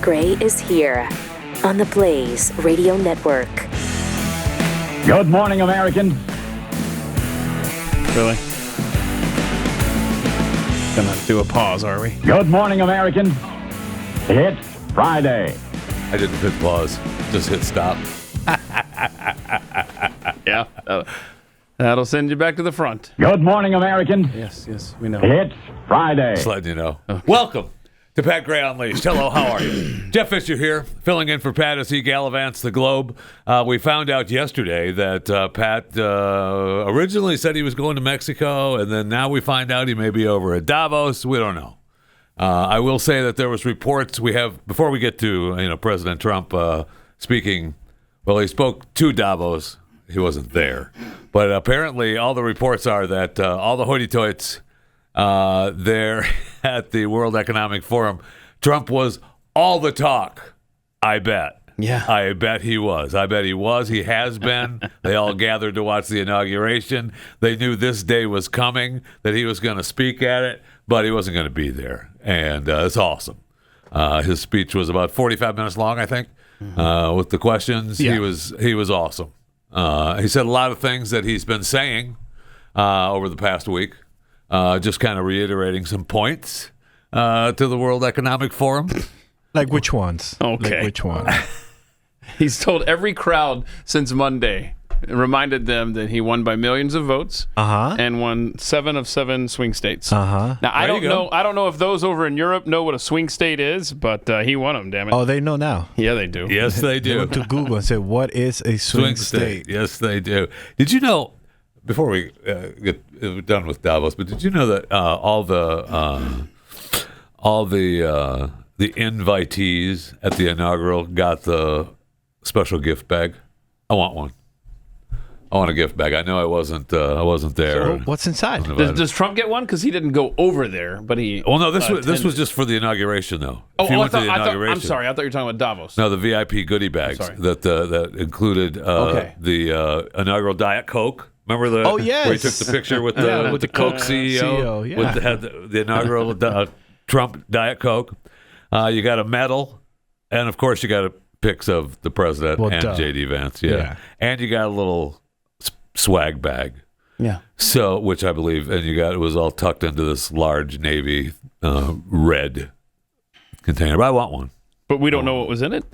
Gray is here on the Blaze Radio Network. Good morning, Americans. Really? Gonna do a pause, are we? Good morning, Americans. It's Friday. I didn't hit pause. Just hit stop. Yeah. That'll send you back to the front. Good morning, Americans. Yes, we know. It's Friday. Just letting you know. Welcome to Pat Gray Unleashed. Hello, how are you? Jeff Fisher here, filling in for Pat as he gallivants the globe. We found out yesterday that Pat originally said he was going to Mexico, and then now we find out he may be over at Davos. We don't know. I will say that there was reports we have, before we get to President Trump speaking, well, he spoke to Davos. He wasn't there. But apparently all the reports are that all the hoity-toits there at the World Economic Forum, Trump was all the talk, I bet. Yeah. I bet he was. He has been. They all gathered to watch the inauguration. They knew this day was coming, that he was going to speak at it, but he wasn't going to be there. And it's awesome. His speech was about 45 minutes long, I think, with the questions. Yeah. He was awesome. He said a lot of things that he's been saying over the past week, just kind of reiterating some points to the World Economic Forum. Like which ones? Okay. Like which one? He's told every crowd since Monday, reminded them that he won by millions of votes and won 7 of 7 swing states. Now, I don't know if those over in Europe know what a swing state is, but he won them, damn it. Oh, they know now. Yeah, they do. Yes, they They do. went to Google and said, what is a swing state? Yes, they do. Did you know, before we get done with Davos, but did you know that all the invitees at the inaugural got the special gift bag? I want one. I want a gift bag. I know I wasn't there. So what's inside? Does Trump get one? Because he didn't go over there, but he. Well, no, this was just for the inauguration, though. I'm sorry. I thought you were talking about Davos. No, the VIP goodie bags that included the inaugural Diet Coke. Remember where he took the picture with the Coke CEO? Yeah. Had the inaugural Trump Diet Coke. You got a medal, and of course you got pics of the president and J.D. Vance. Yeah, and you got a little swag bag. Yeah. So, which I believe, and it was all tucked into this large navy red container. But I want one. But we don't know what was in it.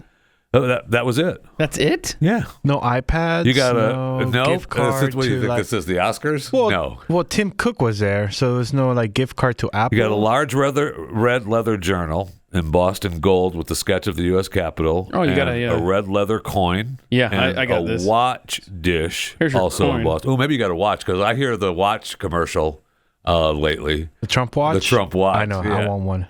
That was it. That's it? Yeah. No iPads. You got no gift card. What do you think this is? The Oscars? Well, no. Well, Tim Cook was there, so there's no gift card to Apple. You got a large red leather journal embossed in gold with the sketch of the U.S. Capitol. Oh, you got a red leather coin. Yeah, and I got this. A watch dish. Here's your also coin. embossed. Oh, maybe you got a watch because I hear the watch commercial lately. The Trump watch. The Trump watch. I know. Yeah. I want one.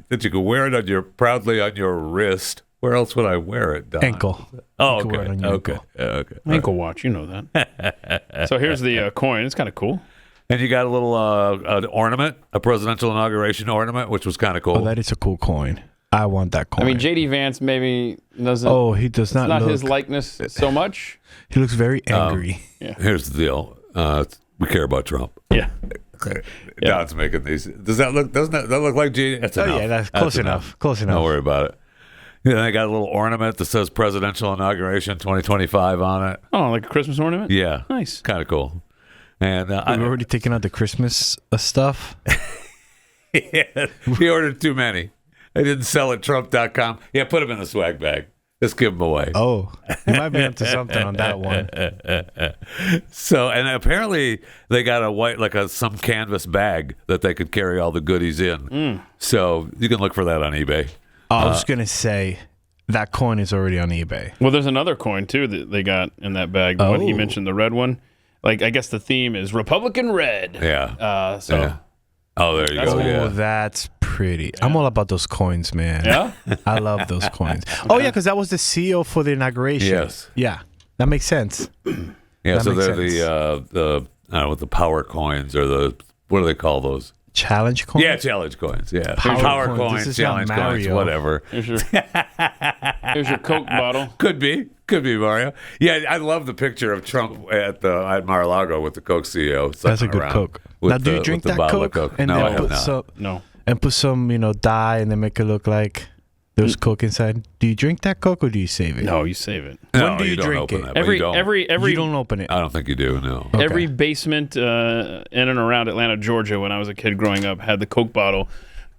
That you could wear it proudly on your wrist. Where else would I wear it, Don? Ankle. Oh, okay. Okay. Ankle watch, you know that. So here's the coin. It's kind of cool. And you got a little an ornament, a presidential inauguration ornament, which was kind of cool. Oh, that is a cool coin. I want that coin. I mean, J.D. Vance maybe doesn't. Oh, he does not. It's not look, his likeness so much. He looks very angry. Here's the deal: we care about Trump. Yeah. Don's making these. Doesn't that look like J.D.? That's enough. Yeah, that's close enough. Close enough. Don't worry about it. Yeah, they got a little ornament that says Presidential Inauguration 2025 on it. Oh, like a Christmas ornament? Yeah. Nice. Kind of cool. And we've already taken out the Christmas stuff. Yeah, he ordered too many. They didn't sell at Trump.com. Yeah, put them in a swag bag. Just give them away. Oh, you might be up to something on that one. So, and apparently they got a white, some canvas bag that they could carry all the goodies in. So you can look for that on eBay. I was going to say that coin is already on eBay. Well, there's another coin, too, that they got in that bag. The one he mentioned, the red one. I guess the theme is Republican red. Yeah. Yeah. Oh, there you go. Oh, that's pretty. Yeah. I'm all about those coins, man. Yeah? I love those coins. Oh, yeah, because that was the CEO for the inauguration. Yes. Yeah. That makes sense. Yeah, so they're the I don't know what the power coins or what do they call those? Challenge coins? Yeah, challenge coins. Yeah. Power coins, challenge coins, whatever. Here's your Coke bottle. Could be Mario. Yeah, I love the picture of Trump at Mar-a-Lago with the Coke CEO. That's a good Coke. Now, do you drink that Coke? No, I have not. No. And put some, dye and then make it look like There's Coke inside. Do you drink that Coke or do you save it? No, you save it. No, When do you don't drink open it? that, but you don't. You don't open it. I don't think you do, no. Okay. Every basement in and around Atlanta, Georgia, when I was a kid growing up, had the Coke bottle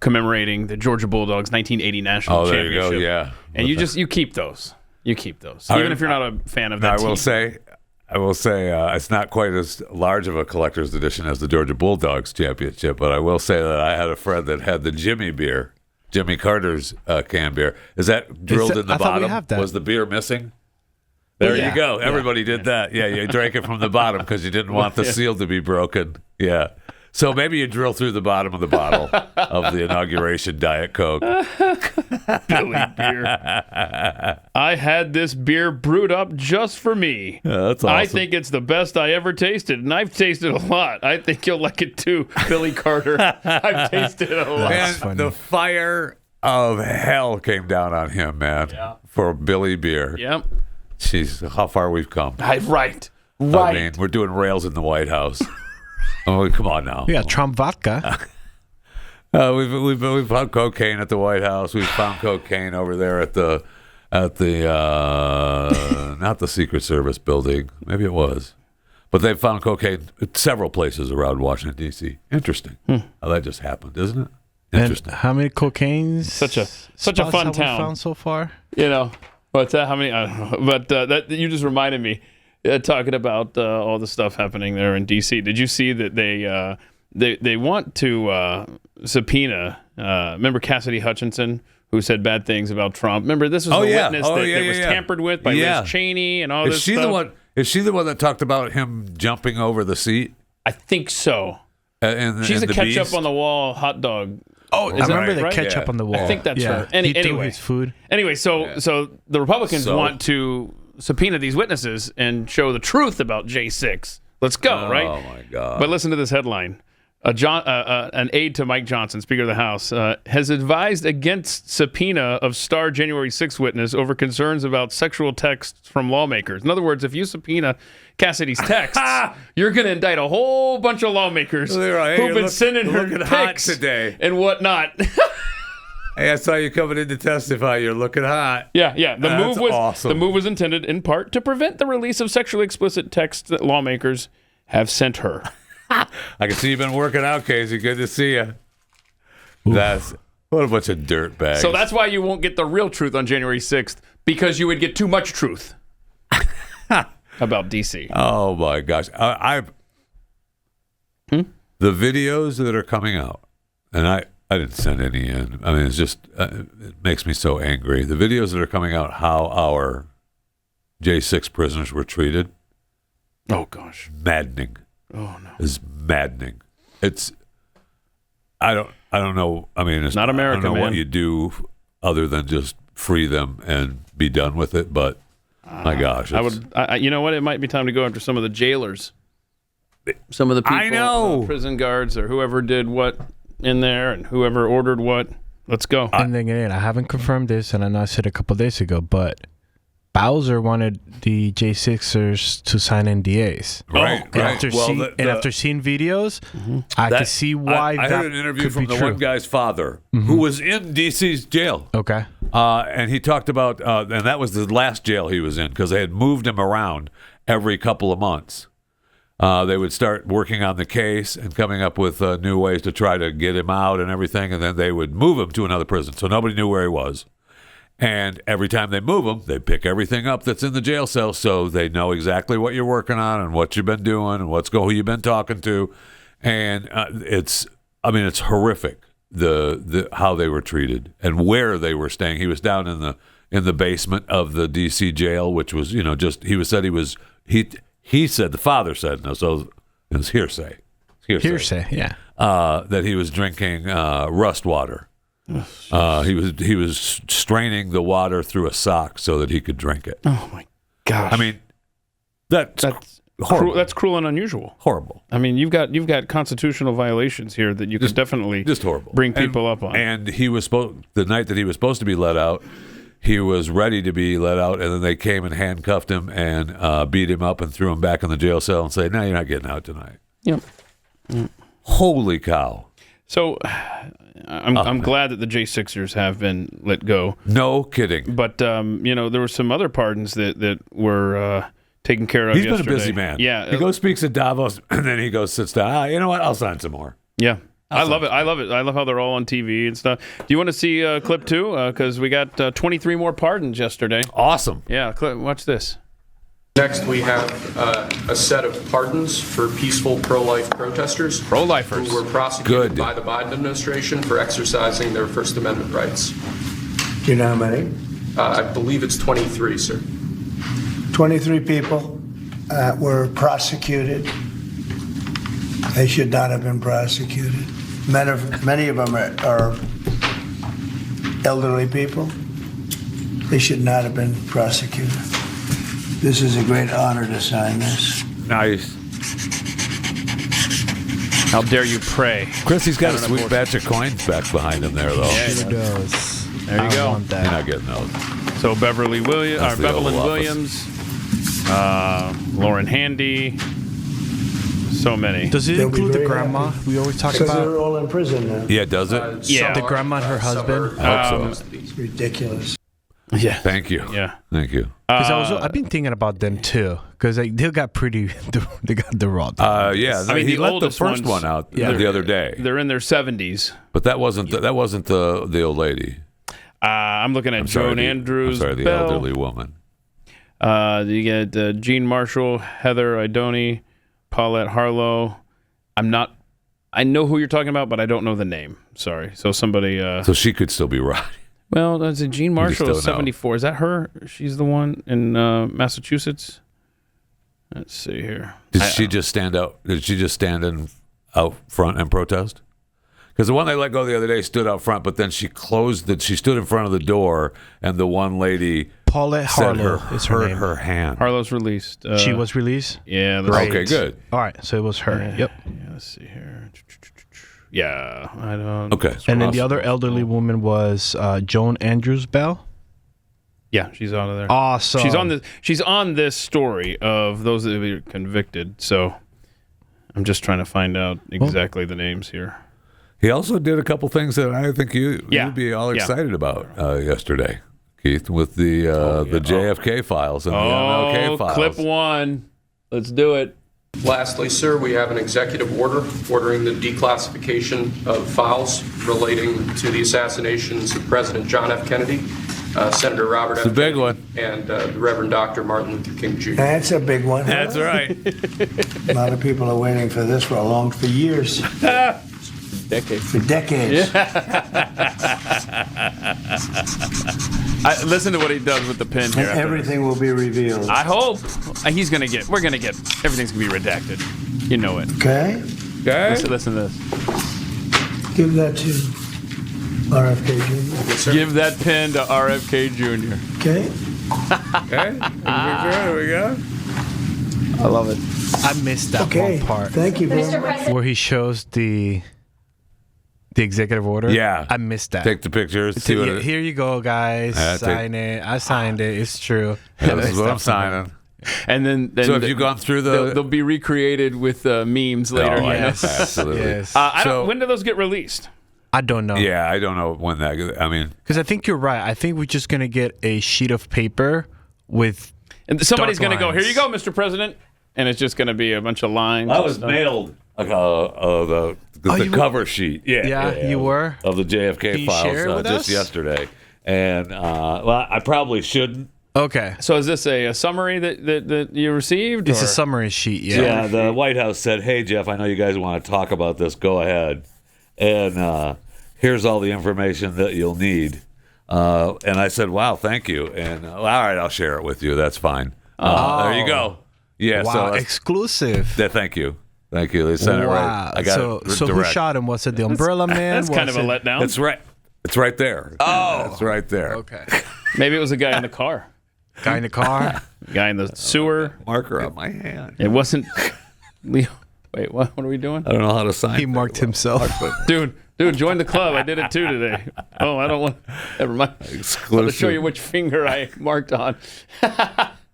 commemorating the Georgia Bulldogs' 1980 national there you championship. go, yeah. And you keep those. You keep those, I even mean, if you're not a fan of that I will team. say it's not quite as large of a collector's edition as the Georgia Bulldogs championship, but I will say that I had a friend that had the Jimmy Carter's canned beer. Is that drilled in the I thought we bottom? have that. Was the beer missing? There you go. Everybody did that. Yeah, you drank it from the bottom because you didn't want the seal to be broken. Yeah. So maybe you drill through the bottom of the bottle of the inauguration Diet Coke. Billy beer. I had this beer brewed up just for me. Yeah, that's awesome. I think it's the best I ever tasted, and I've tasted a lot. I think you'll like it too, Billy Carter. I've tasted it a lot. Man, the fire of hell came down on him, man, for Billy beer. Yep. Jeez, how far we've come. Right. I mean, we're doing rails in the White House. Oh, come on now. We got Trump vodka. We've found cocaine at the White House. We've found cocaine over there at the not the Secret Service building. Maybe it was, but they found cocaine at several places around Washington D.C. Interesting. How that just happened, isn't it? Interesting. And how many cocaines? Such a spots fun have we town. found so far? You know, what's that? How many? I don't know. But that you just reminded me talking about all the stuff happening there in D.C. Did you see that they want to subpoena? Remember Cassidy Hutchinson, who said bad things about Trump? Remember this was the witness that was tampered with by Liz Cheney and all this stuff. Is she the one that talked about him jumping over the seat? I think so. She's a ketchup on the wall hot dog. Oh, I remember the right? ketchup on the wall. I think that's her. He threw Anyway, his food. Anyway, so the Republicans want to subpoena these witnesses and show the truth about J6. Let's go, right? Oh my God! But listen to this headline: an aide to Mike Johnson, Speaker of the House, has advised against subpoena of star January 6th witness over concerns about sexual texts from lawmakers. In other words, if you subpoena Cassidy's texts, you're going to indict a whole bunch of lawmakers who've been sending her pics today and whatnot. Hey, I saw you coming in to testify. You're looking hot. Yeah. That's awesome. The move was intended in part to prevent the release of sexually explicit texts that lawmakers have sent her. I can see you've been working out, Casey. Good to see you. What a bunch of dirt bags. So that's why you won't get the real truth on January 6th, because you would get too much truth about DC. Oh my gosh, the videos that are coming out, and I didn't send any in. I mean, it's just it makes me so angry. The videos that are coming out, how our J6 prisoners were treated. Oh gosh, maddening. Oh no, is maddening. It's I don't know. I mean, it's not America. I don't know man. what you do other than just free them and be done with it. But my gosh, you know what? It might be time to go after some of the jailers, some of the people, I know, prison guards or whoever did what in there and whoever ordered what. Let's go. And then again, I haven't confirmed this, and I know I said a couple days ago, but Bowser wanted the J6ers to sign NDAs. Right. After seeing videos, I could see why I heard an interview from the one guy's father who was in D.C.'s jail. Okay. And he talked about, and that was the last jail he was in because they had moved him around every couple of months. They would start working on the case and coming up with new ways to try to get him out and everything, and then they would move him to another prison. So nobody knew where he was. And every time they move them, they pick everything up that's in the jail cell so they know exactly what you're working on and what you've been doing and who you've been talking to. And it's horrific the how they were treated and where they were staying. He was down in the basement of the DC jail, which was, he said, the father said, so it was hearsay. Hearsay, yeah. That he was drinking rust water. He was straining the water through a sock so that he could drink it. Oh my gosh! I mean, that's horrible. That's cruel and unusual. Horrible. I mean, you've got constitutional violations here that you can definitely just horrible bring people up on. And he was the night that he was supposed to be let out, he was ready to be let out, and then they came and handcuffed him and beat him up and threw him back in the jail cell and said, "No, you're not getting out tonight." Yep. Holy cow! So, I'm glad that the J6ers have been let go. No kidding. But there were some other pardons that were taken care of. He's yesterday. been a busy man. Yeah, he goes speaks at Davos, and then he goes sits down. You know what? I'll sign some more. Yeah. I love it. I love how they're all on TV and stuff. Do you want to see clip 2? Because we got 23 more pardons yesterday. Awesome. Yeah, watch this. Next, we have a set of pardons for peaceful pro-life protesters. Pro-lifers. Who were prosecuted Good. by the Biden administration for exercising their First Amendment rights. Do you know how many? I believe it's 23, sir. 23 people were prosecuted. They should not have been prosecuted. Many of them are elderly people. They should not have been prosecuted. This is a great honor to sign this. Nice. How dare you pray? Chrissy's got a sweet batch of coins back behind him there, though. Yeah, Sure does. There you go. Want You're that. not getting those. So Beverly Williams, That's the Bevelyn Oval Williams, Lauren Handy, so many. Does it They'll be include the very grandma happy. we always talk Because they're about? all in prison now. Yeah, does it? Yeah. The grandma and her husband? I hope so. It's ridiculous. Yeah. Thank you. Yeah. Thank you. Because I've been thinking about them too. Because they got pretty, they got the raw. Yeah, I mean, he the let the oldest first ones- one out Yeah. the other day, They're in their 70s. but that wasn't the old lady. I'm looking at I'm sorry, Joan Andrews. the Bell. elderly woman. You get Jean Marshall, Heather Idoni, Paulette Harlow. I know who you're talking about, but I don't know the name. Sorry. So somebody. So she could still be right. Well, that's a Jean Marshall, don't is know. 74. Is that her? She's the one in Massachusetts. Let's see here. Did she just stand out? Did she just stand out front and protest? Because the one they let go the other day stood out front, but then she closed it. She stood in front of the door, and the one lady Paulette said Harlow is her hurt name. her hand. Harlow's released. She was released? Yeah. Okay, good. All right, so it was her. Yep. Yeah, let's see here. Yeah, I don't. Okay. And then the Awesome. other elderly woman was Joan Andrews Bell. Yeah, she's out of there. Awesome. She's on this story of those that were convicted. So I'm just trying to find out exactly the names here. He also did a couple things that I think you'd be all Yeah. excited about yesterday, Keith, with the JFK files and the MLK files. Clip 1. Let's do it. Lastly, sir, we have an executive order ordering the declassification of files relating to the assassinations of President John F. Kennedy, Senator Robert F. It's a big Kennedy, one. and the Reverend Dr. Martin Luther King Jr. That's a big one. That's right. A lot of people are waiting for this for years. Decades. For decades. Listen to what he does with the pen here. And after everything will be revealed. I hope everything's gonna get everything's gonna be redacted. You know it. Okay? Okay. Listen to this. Give that to RFK Jr. Give that pen to RFK Jr. Okay? Okay. There we go. I love it. I missed that Okay. one part Thank you very much. where he shows the executive order. Yeah. I missed that. Take the pictures. See what Here you go, guys. Sign it. I signed it. It's true. this is what I'm signing. And then So have you gone through they'll be recreated with memes later. Oh, you know? Yes. absolutely. Yes. When do those get released? I don't know. Yeah, I don't know when that. I mean, Because I think you're right. I think we're just going to get a sheet of paper with. And somebody's Dark going to go, lines. here you go, Mr. President. And it's just going to be a bunch of lines. I and was stuff. mailed the you were- cover sheet. Yeah, you were? of the JFK Can you files share it with just us? yesterday, and well, I probably shouldn't. Okay. So is this a summary that you received? It's or? a summary sheet. Yeah. Yeah, the White House said, "Hey Jeff, I know you guys want to talk about this. Go ahead, and here's all the information that you'll need." And I said, "Wow, thank you." And all right, I'll share it with you. That's fine. There you go. Yeah. Wow. So that's- Exclusive. thank you. They sent it right. I got so it so who direct. shot him? Was it the Umbrella Man? That's kind of Was a it- letdown. It's right. It's right there. Oh, it's right there. Okay. Maybe it was a guy in the car. Guy in the car. Guy in the sewer. Marker on my hand. It wasn't Leo. Wait, what are we doing? I don't know how to sign. He marked himself. Dude, join the club. I did it too today. Oh, I don't want. Never mind. Exclusive. I'll show you which finger I marked on.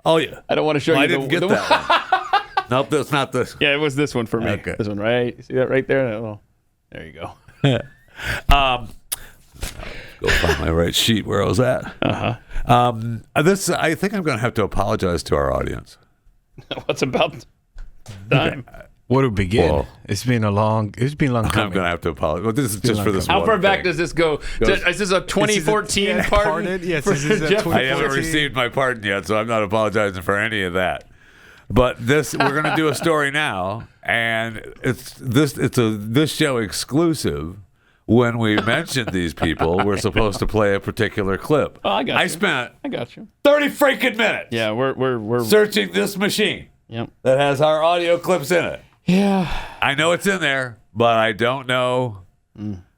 Oh yeah. I don't want to show I you didn't get that one. Nope, that's not this. Yeah, it was this one for me. Okay. This one, right? You see that right there? Oh, there you go. Go find my right sheet where I was at. This, I think I'm going to have to apologize to our audience. What's about time? Where to begin? Well, it's been long I'm coming. going to have to apologize. Well, this is just for this How one far back thing. does this go? Is this a 2014 pardon? Yes, for this is a Jeff? 2014. I haven't received my pardon yet, so I'm not apologizing for any of that. But we're going to do a story now, and it's this show exclusive. When we mentioned these people, we're supposed to play a particular clip. Oh, I got you. I got you. 30 freaking minutes. Yeah, we're searching this machine. Yep. That has our audio clips in it. Yeah. I know it's in there, but I don't know.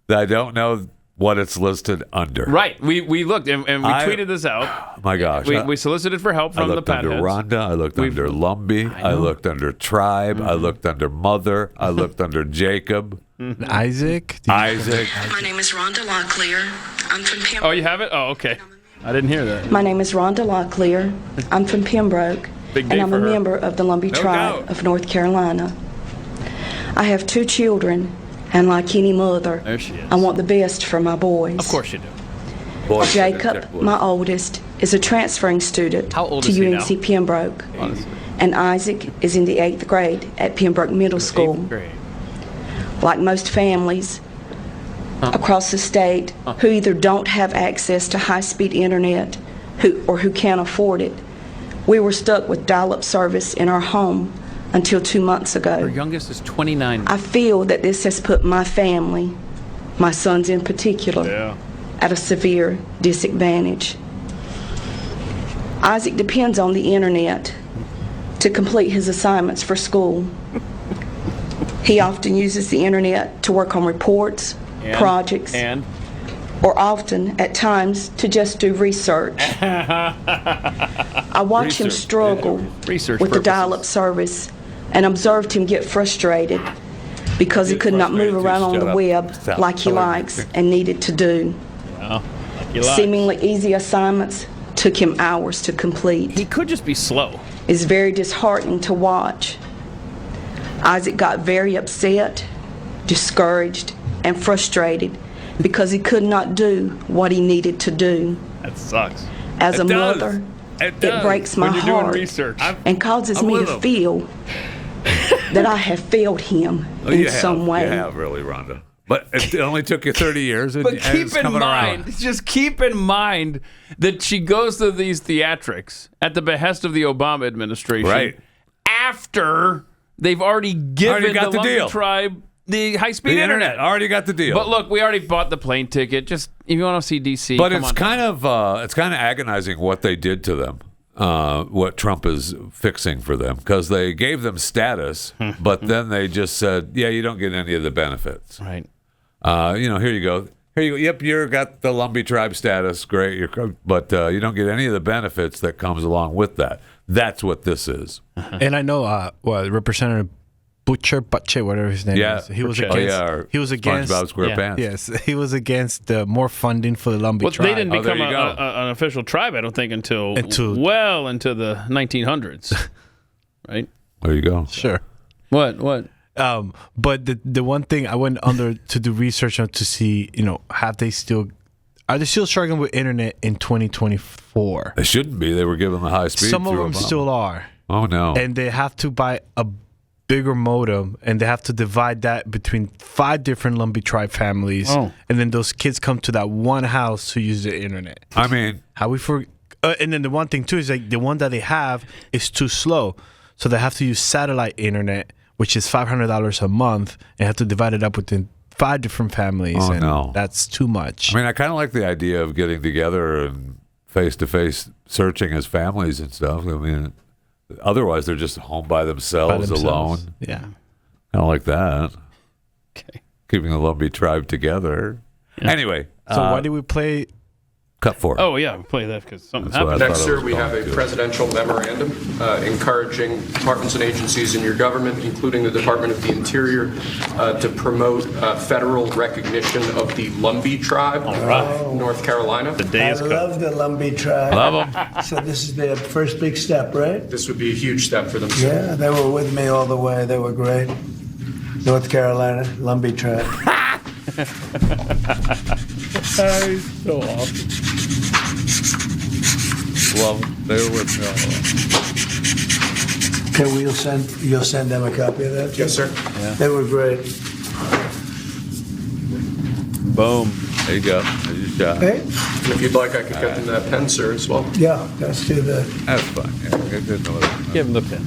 I don't know what it's listed under. Right. We looked and we tweeted this out. My gosh. We solicited for help from the I looked under Rhonda. I looked under Lumbee. I looked under Tribe. I looked under Mother. I looked under Jacob. Isaac. Isaac. My name is Rhonda Locklear. I'm from Pembroke. Oh, you have it? Oh, okay. I didn't hear that. My name is Rhonda Locklear. I'm from Pembroke, Big day and I'm for a her. member of the Lumbee Tribe doubt. of North Carolina. I have 2 children, and like any mother, There she is. I want the best for my boys. Of course you do. Boys, Jacob, my oldest, is a transferring student How old to is he UNC now? Pembroke, Honestly. and Isaac is in the 8th grade at Pembroke Middle School. 8th grade. Like most families across the state who either don't have access to high-speed internet or who can't afford it, we were stuck with dial-up service in our home until 2 months Her ago. youngest is 29. I feel that this has put my family, my sons in particular, Yeah. at a severe disadvantage. Isaac depends on the internet to complete his assignments for school. He often uses the internet to work on reports, projects, or often, at times, to just do research. I watch him struggle Research with the purposes. dial-up service and observed him get frustrated because he could not move around on the web like he likes and needed to do. Seemingly easy assignments took him hours to complete. He could just be slow. It's very disheartening to watch. Isaac got very upset, discouraged, and frustrated because he could not do what he needed to do. That sucks. As a It does. mother, It it does. breaks my When you're doing heart research. and causes I'm me with to him. feel that I have failed him in some way. You have, really, Rhonda. But it only took you 30 years. And, But and keep it's in coming mind, around. just keep in mind that she goes to these theatrics at the behest of the Obama administration. Right. After they've already given got the the Lumbee deal. Tribe the high-speed The internet. already got the deal. But look, we already bought the plane ticket. Just if you want to see DC, But come it's on kind of agonizing what they did to them. What Trump is fixing for them, because they gave them status, but then they just said, "Yeah, you don't get any of the benefits." right. Here you go. Here you go. Yep, you got the Lumbee Tribe status. Great, but you don't get any of the benefits that comes along with that. That's what this is. And I know, Representative Butcher, whatever his name is. He was Butcher. against. He was against. SpongeBob SquarePants. Yes, he was against more funding for the Lumbee Well, Tribe. they didn't there become you go. an official tribe, I don't think, until Until- well into the 1900s. Right? There you go. Sure. What? But the one thing I went under to do research on to see, are they still struggling with internet in 2024? They shouldn't be. They were given the high speed. Some of through them Obama. still are, Oh no. and they have to buy a bigger modem, and they have to divide that between 5 different Lumbee Tribe families, Oh. and then those kids come to that one house to use the internet. I mean, How we for and then the one thing too is like the one that they have is too slow, so they have to use satellite internet, which is $500 a month, and have to divide it up within 5 different families. Oh, and no. that's too much. I mean, I kind of like the idea of getting together and face-to-face searching as families and stuff. I mean, otherwise they're just home by themselves, alone. Yeah. Kind of like that. Okay. Keeping the Lumbee Tribe together. Anyway, So why did we play? cut 4. Oh, yeah, we play that because something That's what happened. I Next, thought I sir, was we have going a to. presidential memorandum encouraging departments and agencies in your government, including the Department of the Interior, to promote federal recognition of the Lumbee Tribe of North Carolina. The day I is cut. love the Lumbee Tribe. Love them. So this is their first big step, right? This would be a huge step for them, sir. Yeah, they were with me all the way. They were great. North Carolina, Lumbee Tribe. He's so awesome. Love them. They were with me all along. Okay, you'll send them a copy of that? Yes, sir. Yeah. They were great. Boom. There you go. There's your shot. Hey? And if you'd like, I could get them that pen, sir, as well. Yeah, let's do that. That's fine. Yeah, good to know that. Give him the pin.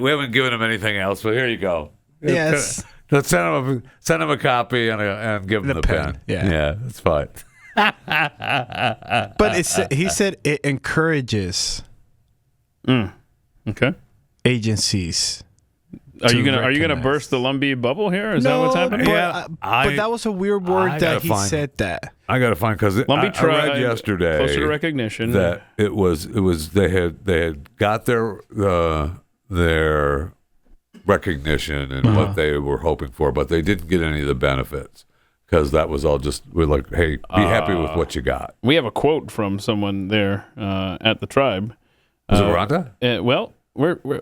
We haven't given him anything else, but here you go. Yes. Let's send him a copy and give him the pen. Yeah. That's fine. But he said it encourages Okay. agencies. Are you gonna burst the Lumbee bubble here? Is that what's happening? But, but that was a weird word that he said that. I gotta find because Lumbee I Tribe, read yesterday closer to recognition, that it was they had got their recognition and what they were hoping for, but they didn't get any of the benefits because that was all just we're like, hey, be happy with what you got. We have a quote from someone there at the tribe. Was it Rhonda? Well,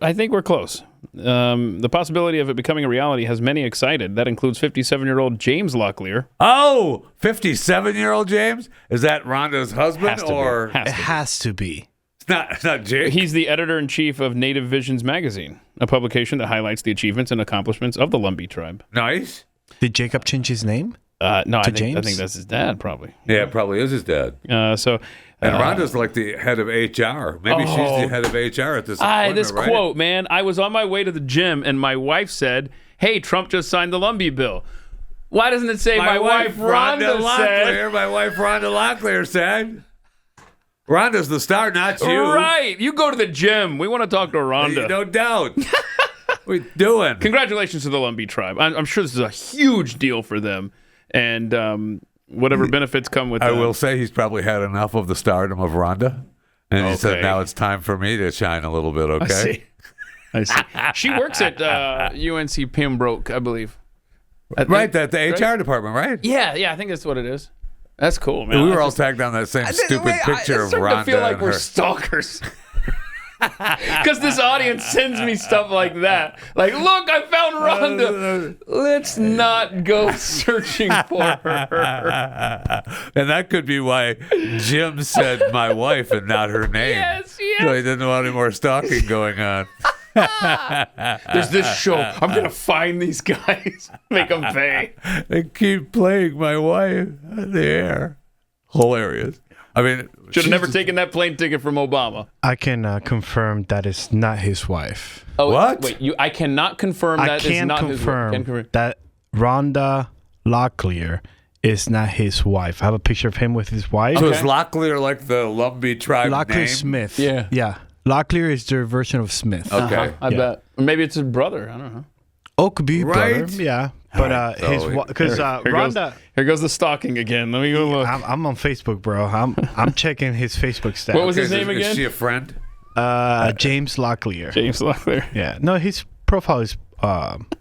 I think we're close. The possibility of it becoming a reality has many excited. That includes 57-year-old James Locklear. Oh, 57-year-old James? Is that Rhonda's husband or It has to be. it's not Jake? He's the editor-in-chief of Native Visions magazine, a publication that highlights the achievements and accomplishments of the Lumbee tribe. Nice. Did Jacob change his name? No, I James? think that's his dad, probably. Yeah, it probably is his dad. And Rhonda's like the head of HR. Maybe she's the head of HR at this appointment, this right? quote, man. I was on my way to the gym, and my wife said, "Hey, Trump just signed the Lumbee bill." Why doesn't it say my wife Rhonda said? Locklear, my wife Rhonda Locklear said. Rhonda's the star, not you. Right. You go to the gym. We want to talk to Rhonda. No doubt. What are we doing? Congratulations to the Lumbee tribe. I'm sure this is a huge deal for them. And whatever benefits come with I that. will say he's probably had enough of the stardom of Rhonda. And he said, Okay. now it's time for me to shine a little bit, okay? I see. She works at UNC Pembroke, I believe. Right, the HR department, right? Yeah, I think that's what it is. That's cool, man. We were all tagged on that same stupid picture of Rhonda. I feel like and we're her. stalkers. Because this audience sends me stuff like that. Like, look, I found Rhonda. Let's not go searching for her. And that could be why Jim said my wife and not her name. Yes. So he didn't want any more stalking going on. There's this show. I'm going to find these guys, make them pay. They keep playing my wife on the air. Hilarious. I mean, Should have never taken that plane ticket from Obama. I can confirm that is not his wife. Oh, What? Wait, I cannot confirm I that is can not confirm his wife. that Rhonda Locklear is not his wife. I have a picture of him with his wife. So is Locklear like the Lumbee Tribe Locklear name? Smith. Yeah. Yeah. Locklear is their version of Smith. Okay. I bet. Or maybe it's his brother. I don't know. Oh, could be Right? brother. Yeah. But So his because Rhonda. Here goes the stalking again. Let me go look. I'm on Facebook, bro. I'm checking his Facebook stats. What was his name Is again? she a friend? James Locklear. James Locklear. Yeah. No, his profile is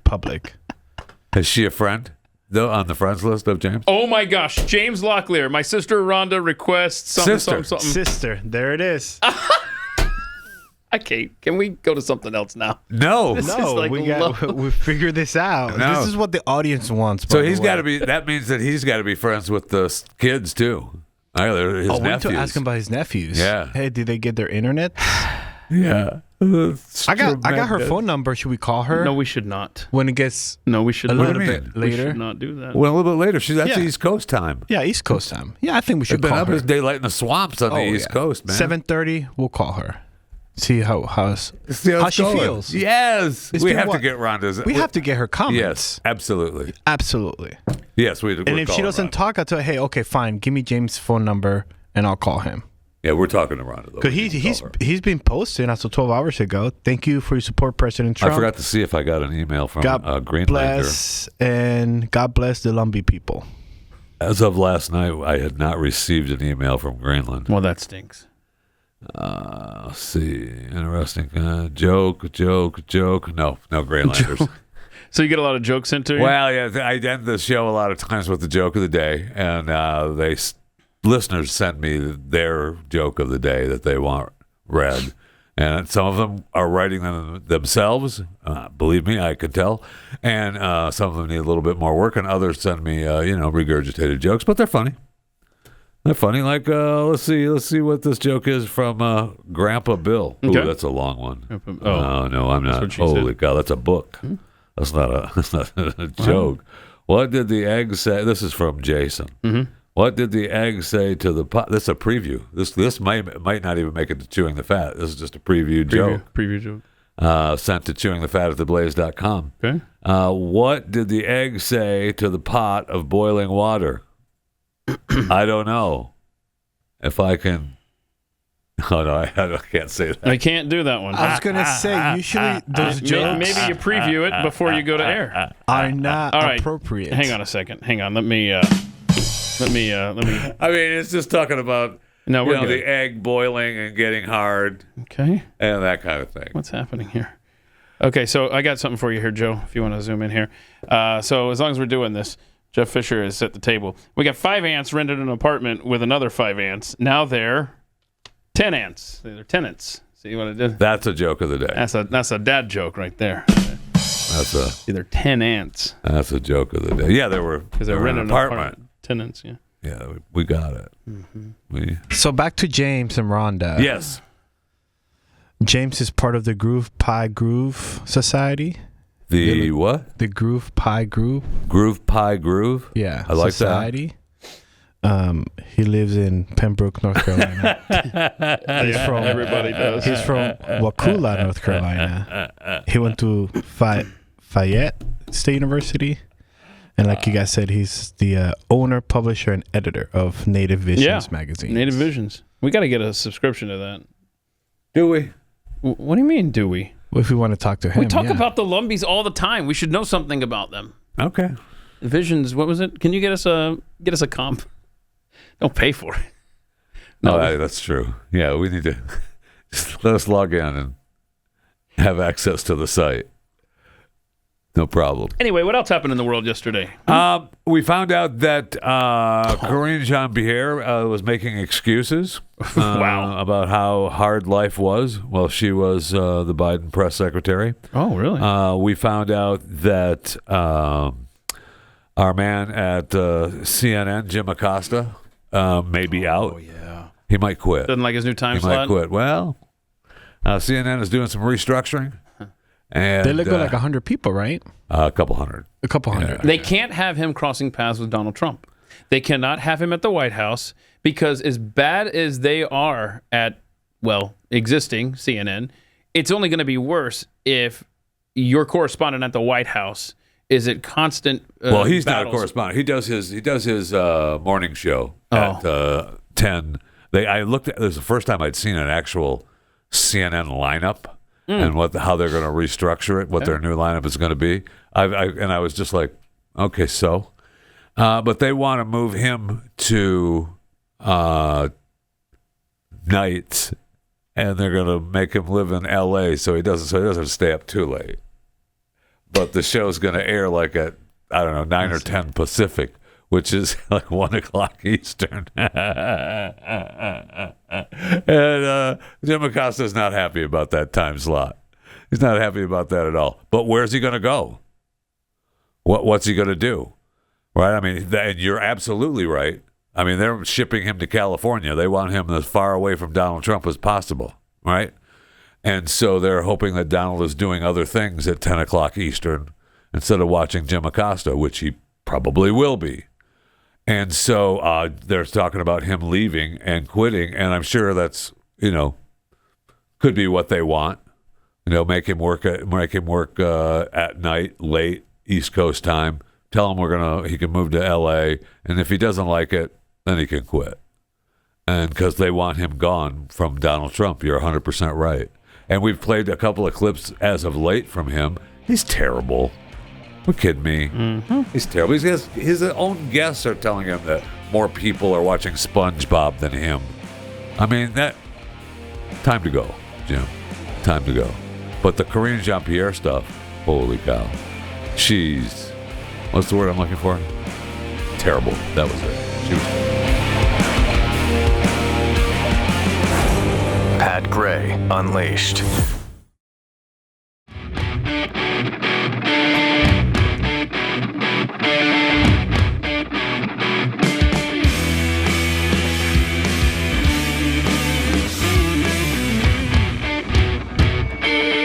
public. Is she a friend? Though on the friends list of James? Oh my gosh, James Locklear. My sister Rhonda requests something, Sister. something. Sister. There it is. Okay, can we go to something else now? No. This is No, like we figured this out. No. This is what the audience wants. So by the he's way. got to be. That means that he's got to be friends with the kids too. They're his Oh, we need nephews. to ask him about his nephews. Yeah. Hey, did they get their internet? Yeah. I got her phone number. Should we call her? No, we should not. When it gets No, we should a not. little do you bit mean? We later. should not do that. Well, a little bit later. That's Yeah. East Coast time. Yeah, East Coast time. Yeah, I think we They've should been call up her. as daylight in the swamps on the East Coast, man. 7:30. We'll call her. See how See how it's she going. feels. Yes, It's we been have to what? get Rhonda's. We have to get her comments. Yes, absolutely. Absolutely. Yes, we. And if she doesn't talk, I tell her, hey, okay, fine. Give me James' phone number, and I'll call him. Yeah, we're talking to Rhonda though. Because We need to call her. he's been posting as of 12 hours ago. Thank you for your support, President Trump. I forgot to see if I got an email from God Greenlander. bless and God bless the Lumbee people. As of last night, I had not received an email from Greenland. Well, that stinks. Let's see. Interesting. Joke. No, Greenlanders. So you get a lot of jokes sent to you? Well, yeah, I end the show a lot of times with the joke of the day, and listeners send me their joke of the day that they want read, And some of them are writing them themselves. Believe me, I could tell. And some of them need a little bit more work, and others send me, regurgitated jokes, but they're funny. They're funny. Like, let's see what this joke is from Grandpa Bill. Ooh, Okay. that's a long one. Oh. No, I'm not. Holy cow, that's a book. That's not a joke. What did the egg say? This is from Jason. Mm-hmm. What did the egg say to the pot? This is a preview. This might not even make it to Chewing the Fat. This is just a preview joke. Preview joke. Sent to chewingthefat@theblaze.com. Okay. What did the egg say to the pot of boiling water? I don't know. If I can... Oh, no, I can't say that. I can't do that one. I was going to say, usually those jokes Maybe you preview it before you go to air. are not All right. appropriate. Hang on a second. Hang on. Let me. I mean, it's just talking about we're the egg boiling and getting hard. Okay. And that kind of thing. What's happening here? Okay, so I got something for you here, Joe, if you want to zoom in here. So as long as we're doing this, Jeff Fisher is at the table. We got 5 ants rented an apartment with another 5 ants. Now they're 10 ants. They're tenants. See what I did? That's a joke of the day. That's a dad joke right there. See, they're 10 ants. That's a joke of the day. Yeah, they were because they're renting an apartment. Tenants, yeah. Yeah, we got it. Mm-hmm. So back to James and Rhonda. Yes. James is part of the Groove Pie Groove Society. The what? The Groove Pie Groove. Groove Pie Groove? Yeah. I like Society. He lives in Pembroke, North Carolina. Everybody does. He's from Wakulla, North Carolina. He went to Fayette State University. And like you guys said, he's the owner, publisher, and editor of Native Visions magazine. Native Visions. We got to get a subscription to that. Do we? What do you mean, do we? Well, if we want to talk to him, we talk about the Lumbees all the time. We should know something about them. Okay. Visions. What was it? Can you get us a comp? Don't pay for it. No, that's true. Yeah, we need to just let us log in and have access to the site. No problem. Anyway, what else happened in the world yesterday? We found out that Karine Jean-Pierre was making excuses about how hard life was while she was the Biden press secretary. Oh, really? We found out that our man at CNN, Jim Acosta, may be out. Oh, yeah. He might quit. Doesn't like his new time slot? He might quit. Well, CNN is doing some restructuring. And they look like 100 people, right? A couple hundred. A couple hundred. Yeah. They can't have him crossing paths with Donald Trump. They cannot have him at the White House because as bad as they are at, existing CNN, it's only going to be worse if your correspondent at the White House is at constant he's battles. not a correspondent. He does his morning show at 10. This is the first time I'd seen an actual CNN lineup. And how they're going to restructure it, what their new lineup is going to be. I was just like, okay, so. But they want to move him to nights, and they're going to make him live in L.A. so he doesn't stay up too late. But the show's going to air like at, 9 or 10 Pacific, which is like 1 o'clock Eastern. And Jim Acosta's not happy about that time slot. He's not happy about that at all. But where's he going to go? What's he going to do? Right? I mean, and you're absolutely right. I mean, they're shipping him to California. They want him as far away from Donald Trump as possible, right? And so they're hoping that Donald is doing other things at 10 o'clock Eastern instead of watching Jim Acosta, which he probably will be. And so they're talking about him leaving and quitting, and I'm sure that's, could be what they want. Make him work at night, late, East Coast time. Tell him he can move to L.A., and if he doesn't like it, then he can quit. And because they want him gone from Donald Trump. You're 100% right. And we've played a couple of clips as of late from him. He's terrible. Are you kidding me? Mm-hmm. He's terrible. His own guests are telling him that more people are watching SpongeBob than him. I mean, time to go, Jim. Time to go. But the Karine Jean-Pierre stuff, holy cow. What's the word I'm looking for? Terrible. That was it. She was terrible. Pat Gray Unleashed.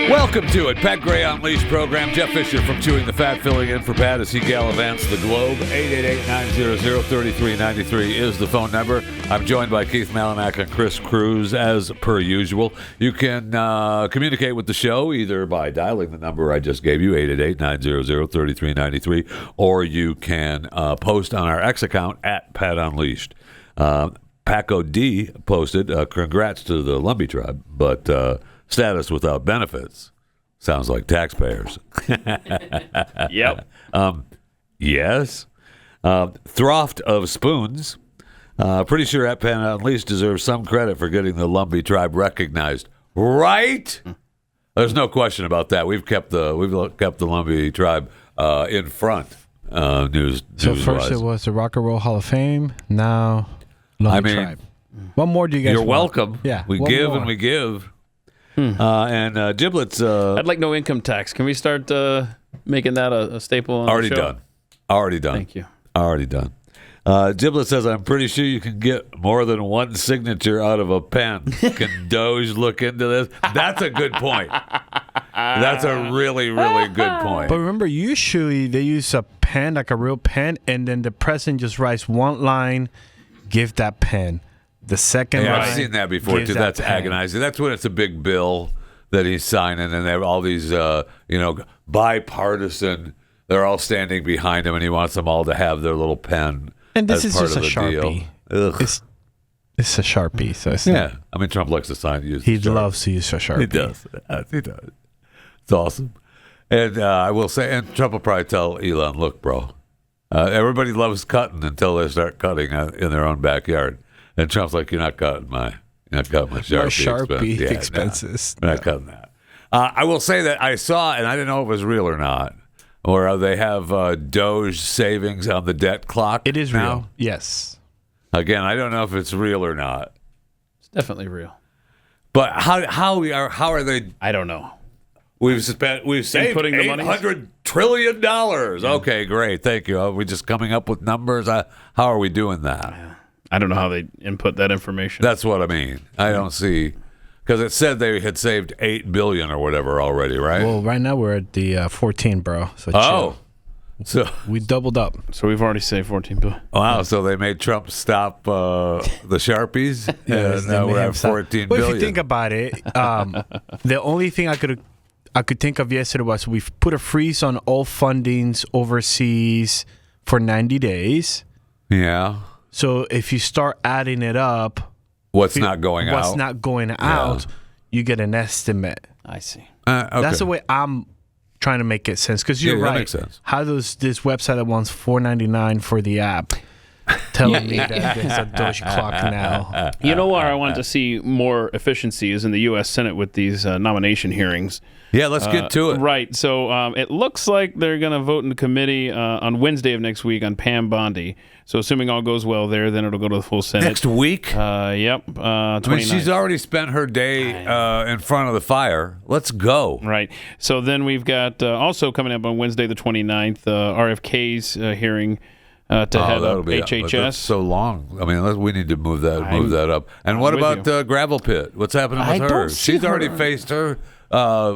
Welcome to it. Pat Gray Unleashed program. Jeff Fisher from Chewing the Fat filling in for Pat as he gallivants the globe. 888-900-3393 is the phone number. I'm joined by Keith Malinak and Chris Cruz as per usual. You can communicate with the show either by dialing the number I just gave you, 888-900-3393, or you can post on our X account at Pat Unleashed. Paco D posted, congrats to the Lumbee Tribe, but status without benefits. Sounds like taxpayers. Yep. Yes. Throft of Spoons. Pretty sure at Pat Unleashed deserves some credit for getting the Lumbee Tribe recognized. Right? There's no question about that. We've kept the Lumbee Tribe in front. News. So first it was the Rock and Roll Hall of Fame. Now Lumbee Tribe. What more do you guys? You're want? welcome. Yeah. We give and we give. And Giblets. I'd like no income tax. Can we start making that a staple on Already the show? done. Already done. Thank you. Already done. Giblet says, I'm pretty sure you can get more than one signature out of a pen. Can Doge look into this? That's a good point. That's a really, really good point. But remember, usually they use a pen, like a real pen, and then the president just writes one line, give that pen. The second line. I've seen that before, too. That's agonizing. That's when it's a big bill that he's signing, and they have all these, bipartisan, they're all standing behind him, and he wants them all to have their little pen. And this as is part just of a the Sharpie. deal. It's a Sharpie. So it's Yeah. I mean, Trump likes to use he the Sharpie. loves to use a Sharpie. He does. He does. It's awesome. And I will say, and Trump will probably tell Elon, look, bro, everybody loves cutting until they start cutting in their own backyard. And Trump's like, you're not cutting my Sharpie expenses. We're not cutting that. I will say that I saw, and I didn't know if it was real or not, or they have Doge savings on the debt clock. It is now. real. Yes. Again, I don't know if it's real or not. It's definitely real. But how are they? I don't know. We've saved $800 trillion. Okay, great. Thank you. Are we just coming up with numbers? How are we doing that? I don't know how they input that information. That's what I mean. I don't see, because it said they had saved $8 billion or whatever already, right? Well, right now we're at the 14, bro. So chill. So we doubled up. So we've already saved $14 billion. Wow. So they made Trump stop the Sharpies, and now we're at $14 billion. Well, if you think about it, the only thing I could think of yesterday was we've put a freeze on all fundings overseas for 90 days. Yeah. So if you start adding it up, what's not going out, you get an estimate. I see. Okay. That's the way I'm trying to make it sense. Because you're right. That makes sense. How does this website that wants $4.99 for the app telling me that there's a Doge clock now? You know where I wanted to see more efficiency is in the U.S. Senate with these nomination hearings. Yeah, let's get to it. Right. So it looks like they're going to vote in the committee on Wednesday of next week on Pam Bondi. So assuming all goes well there, then it'll go to the full Senate. Next week? Yep. I mean, she's already spent her day in front of the fire. Let's go. Right. So then we've got also coming up on Wednesday the 29th, RFK's hearing to head up HHS. That's so long. I mean, we need to move that up. And what about Gravel Pit? What's happening with her? She's already faced her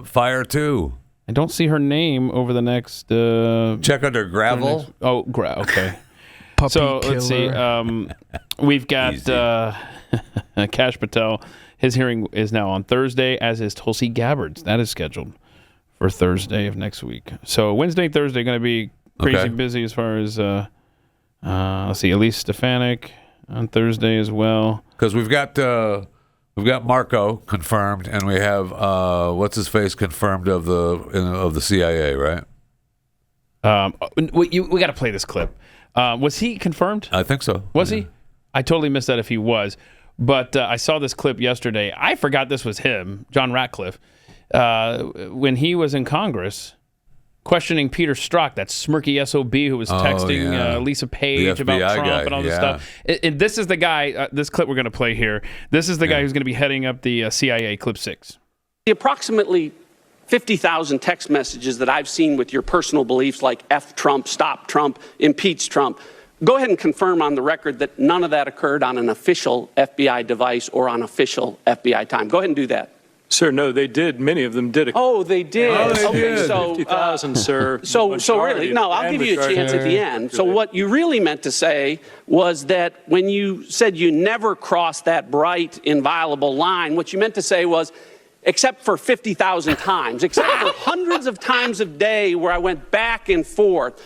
fire too. I don't see her name over the next. Check under gravel. Okay. Puppy so killer. let's see. We've got Kash Patel. His hearing is now on Thursday, as is Tulsi Gabbard's. That is scheduled for Thursday of next week. So Wednesday, Thursday, going to be crazy busy as far as. Let's see, Elise Stefanik on Thursday as well. Because we've got Marco confirmed, and we have what's his face confirmed of the CIA, right? We got to play this clip. Was he confirmed? I think so. Was he? I totally missed that if he was. But I saw this clip yesterday. I forgot this was him, John Ratcliffe. When he was in Congress, questioning Peter Strzok, that smirky SOB who was texting Lisa Page about Trump and all this stuff. And this is the guy, this clip we're going to play here, this is the guy who's going to be heading up the CIA, clip 6. The approximately 50,000 text messages that I've seen with your personal beliefs like F Trump, stop Trump, impeach Trump, go ahead and confirm on the record that none of that occurred on an official FBI device or on official FBI time. Go ahead and do that. Sir, no, they did. Many of them did. Oh, they did. Okay, so 50,000, sir. So really, no, I'll give you a chance at the end. So what you really meant to say was that when you said you never crossed that bright, inviolable line, what you meant to say was, except for 50,000 times, except for hundreds of times a day where I went back and forth,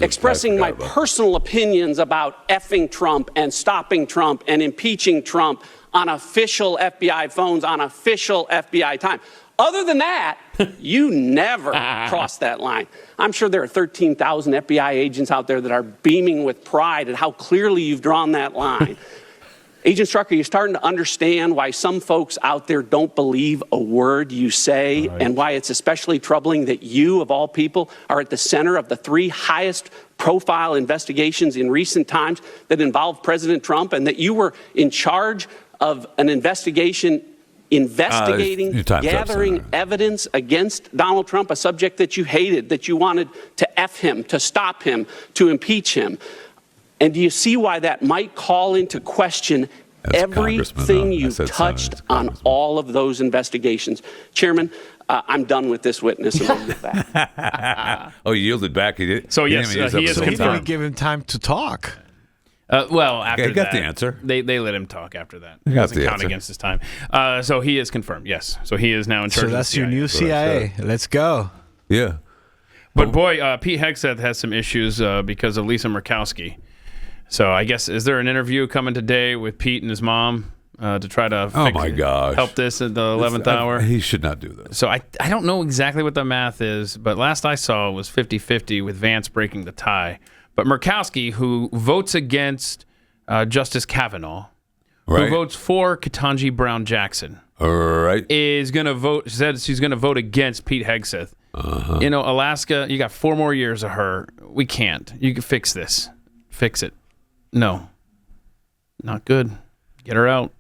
expressing my personal opinions about effing Trump and stopping Trump and impeaching Trump on official FBI phones, on official FBI time. Other than that, you never crossed that line. I'm sure there are 13,000 FBI agents out there that are beaming with pride at how clearly you've drawn that line. Agent Strzok, are you starting to understand why some folks out there don't believe a word you say, and why it's especially troubling that you, of all people, are at the center of the 3 highest profile investigations in recent times that involve President Trump, and that you were in charge of an investigation investigating, gathering evidence against Donald Trump, a subject that you hated, that you wanted to F him, to stop him, to impeach him? And do you see why that might call into question everything you've touched on all of those investigations? Chairman, I'm done with this witness. And I'll yield back. Oh, you yielded back. He did. So yes, he is. He didn't give him time to talk. Well, after he got the answer. They let him talk after that. He doesn't count against his time. So he is confirmed. Yes. So he is now in charge. So that's your new CIA. Let's go. Yeah. But boy, Pete Hegseth has some issues because of Lisa Murkowski. So I guess, is there an interview coming today with Pete and his mom to try to help this at the 11th hour? He should not do this. So I don't know exactly what the math is, but last I saw it was 50-50 with Vance breaking the tie. But Murkowski, who votes against Justice Kavanaugh, who votes for Ketanji Brown Jackson, is going to vote, said she's going to vote against Pete Hegseth. You know, Alaska, you got 4 more years of her. We can't. You can fix this. Fix it. No. Not good. Get her out.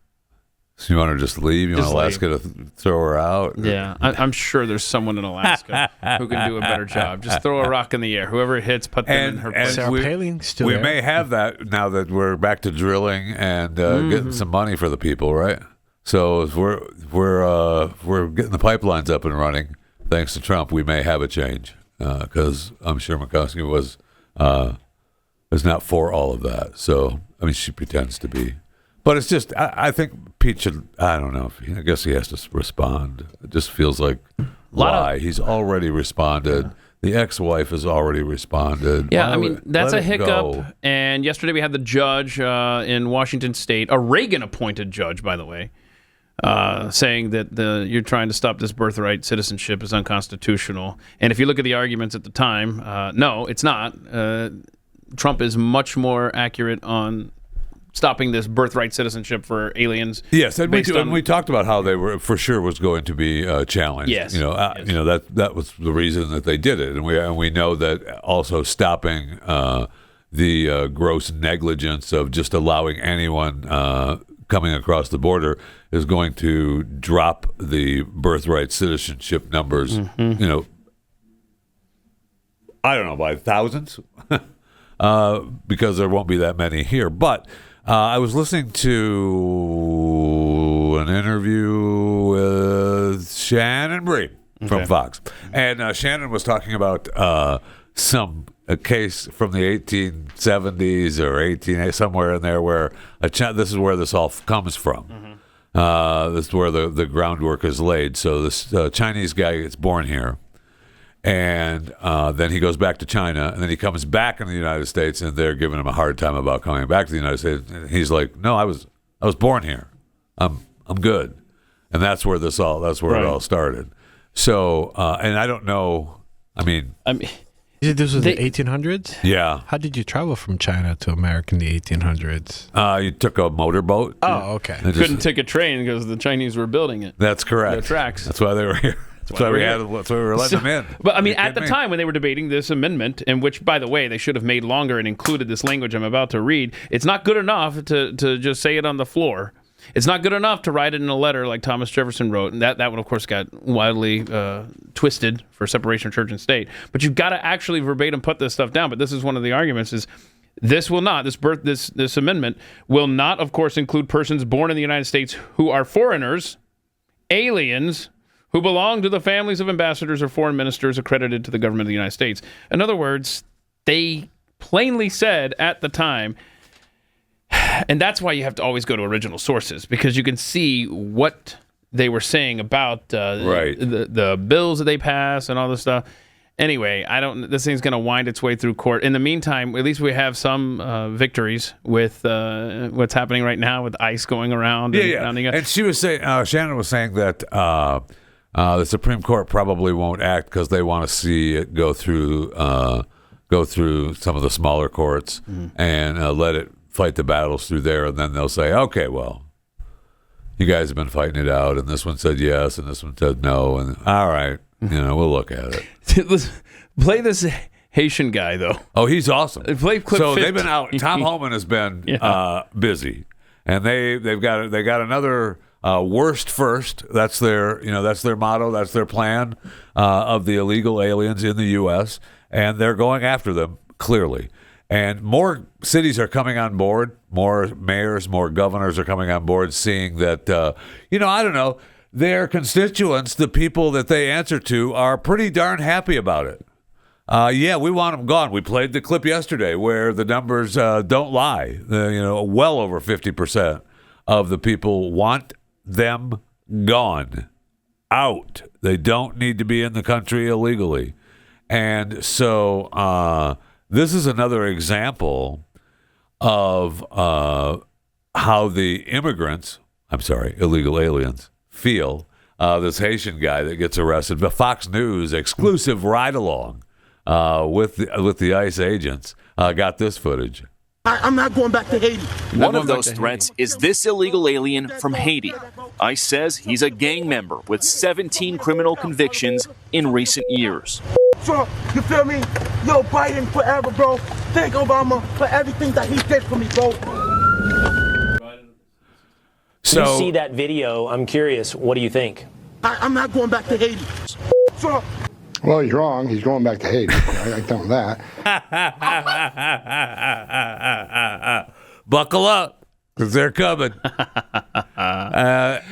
So you want her to just leave? You want Alaska to throw her out? Yeah. I'm sure there's someone in Alaska who can do a better job. Just throw a rock in the air. Whoever it hits, put them in her place. We may have that now that we're back to drilling and getting some money for the people, right? So if we're getting the pipelines up and running, thanks to Trump, we may have a change because I'm sure Murkowski was not for all of that. So, I mean, she pretends to be. But it's just, I think Pete should, I don't know, I guess he has to respond. It just feels like lie. He's already responded. Yeah. The ex-wife has already responded. Yeah, I mean, that's a hiccup. Go. And yesterday we had the judge in Washington State, a Reagan-appointed judge, by the way, saying that you're trying to stop this birthright citizenship is unconstitutional. And if you look at the arguments at the time, no, it's not. Trump is much more accurate on stopping this birthright citizenship for aliens. Yes, and we talked about how they were for sure was going to be challenged. Yes, you know that was the reason that they did it, and we know that also stopping the gross negligence of just allowing anyone coming across the border is going to drop the birthright citizenship numbers. You know, I don't know, by thousands. Because there won't be that many here. But I was listening to an interview with Shannon Bream from Fox. And Shannon was talking about a case from the 1870s or somewhere in there where this is where this all comes from. This is where the groundwork is laid. So this Chinese guy gets born here. And then he goes back to China, and then he comes back in the United States, and they're giving him a hard time about coming back to the United States. And he's like, "No, I was born here. I'm good," and that's where it all started. So, and I don't know. I mean, this was the 1800s. Yeah. How did you travel from China to America in the 1800s? You took a motorboat. Oh, okay. Couldn't take a train because the Chinese were building it. That's correct. The tracks. That's why they were here. That's why we were letting them in. But I mean, at the time when they were debating this amendment, in which, by the way, they should have made longer and included this language I'm about to read, it's not good enough to just say it on the floor. It's not good enough to write it in a letter like Thomas Jefferson wrote, and that one, of course, got wildly twisted for separation of church and state. But you've got to actually verbatim put this stuff down. But this is one of the arguments: is this amendment will not, of course, include persons born in the United States who are foreigners, aliens, who belong to the families of ambassadors or foreign ministers accredited to the government of the United States. In other words, they plainly said at the time. And that's why you have to always go to original sources, because you can see what they were saying about the bills that they pass and all this stuff. Anyway, this thing's going to wind its way through court. In the meantime, at least we have some victories with what's happening right now with ICE going around. And she was saying, Shannon was saying that the Supreme Court probably won't act because they want to see it go through some of the smaller courts and let it fight the battles through there, and then they'll say, okay, well, you guys have been fighting it out, and this one said yes, and this one said no, and all right, we'll look at it. Play this Haitian guy, though. Oh, he's awesome. Play clip so 15. They've been out. Tom Homan has been busy, and they got another worst first. That's their motto. That's their plan of the illegal aliens in the U.S., and they're going after them clearly. And more cities are coming on board, more mayors, more governors are coming on board, seeing that, I don't know, their constituents, the people that they answer to, are pretty darn happy about it. We want them gone. We played the clip yesterday where the numbers don't lie. Well over 50% of the people want them gone, out. They don't need to be in the country illegally. And so... this is another example of how the illegal aliens, feel. This Haitian guy that gets arrested. The Fox News exclusive ride-along with the ICE agents got this footage. I'm not going back to Haiti. One of those threats is this illegal alien from Haiti. ICE says he's a gang member with 17 criminal convictions in recent years. Trump, you feel me? Yo, Biden forever, bro. Thank Obama for everything that he did for me, bro. So, you see that video, I'm curious, what do you think? I'm not going back to Haiti. Trump. Well, he's wrong. He's going back to Haiti. I tell him that. Buckle up, because they're coming.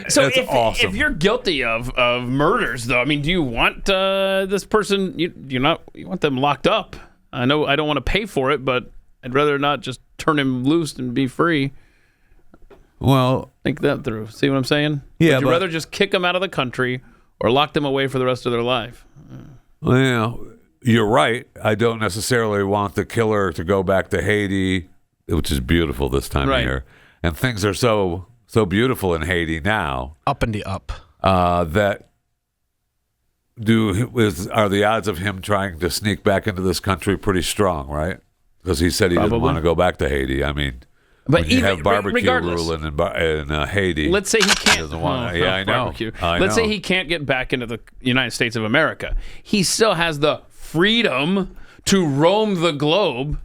So awesome. If you're guilty of murders, though, I mean, do you want this person? You want them locked up? I know I don't want to pay for it, but I'd rather not just turn him loose and be free. Well, think that through. See what I'm saying? Yeah. Would you rather just kick them out of the country or lock them away for the rest of their life? Well, you're right. I don't necessarily want the killer to go back to Haiti, which is beautiful this time of year, and things are so beautiful in Haiti now. Up in the up. That are the odds of him trying to sneak back into this country pretty strong, right? Because he said he didn't want to go back to Haiti. I mean, but when you have barbecue ruling in Haiti. Let's say he can't. He doesn't want to, I know. Let's say he can't get back into the United States of America. He still has the freedom to roam the globe.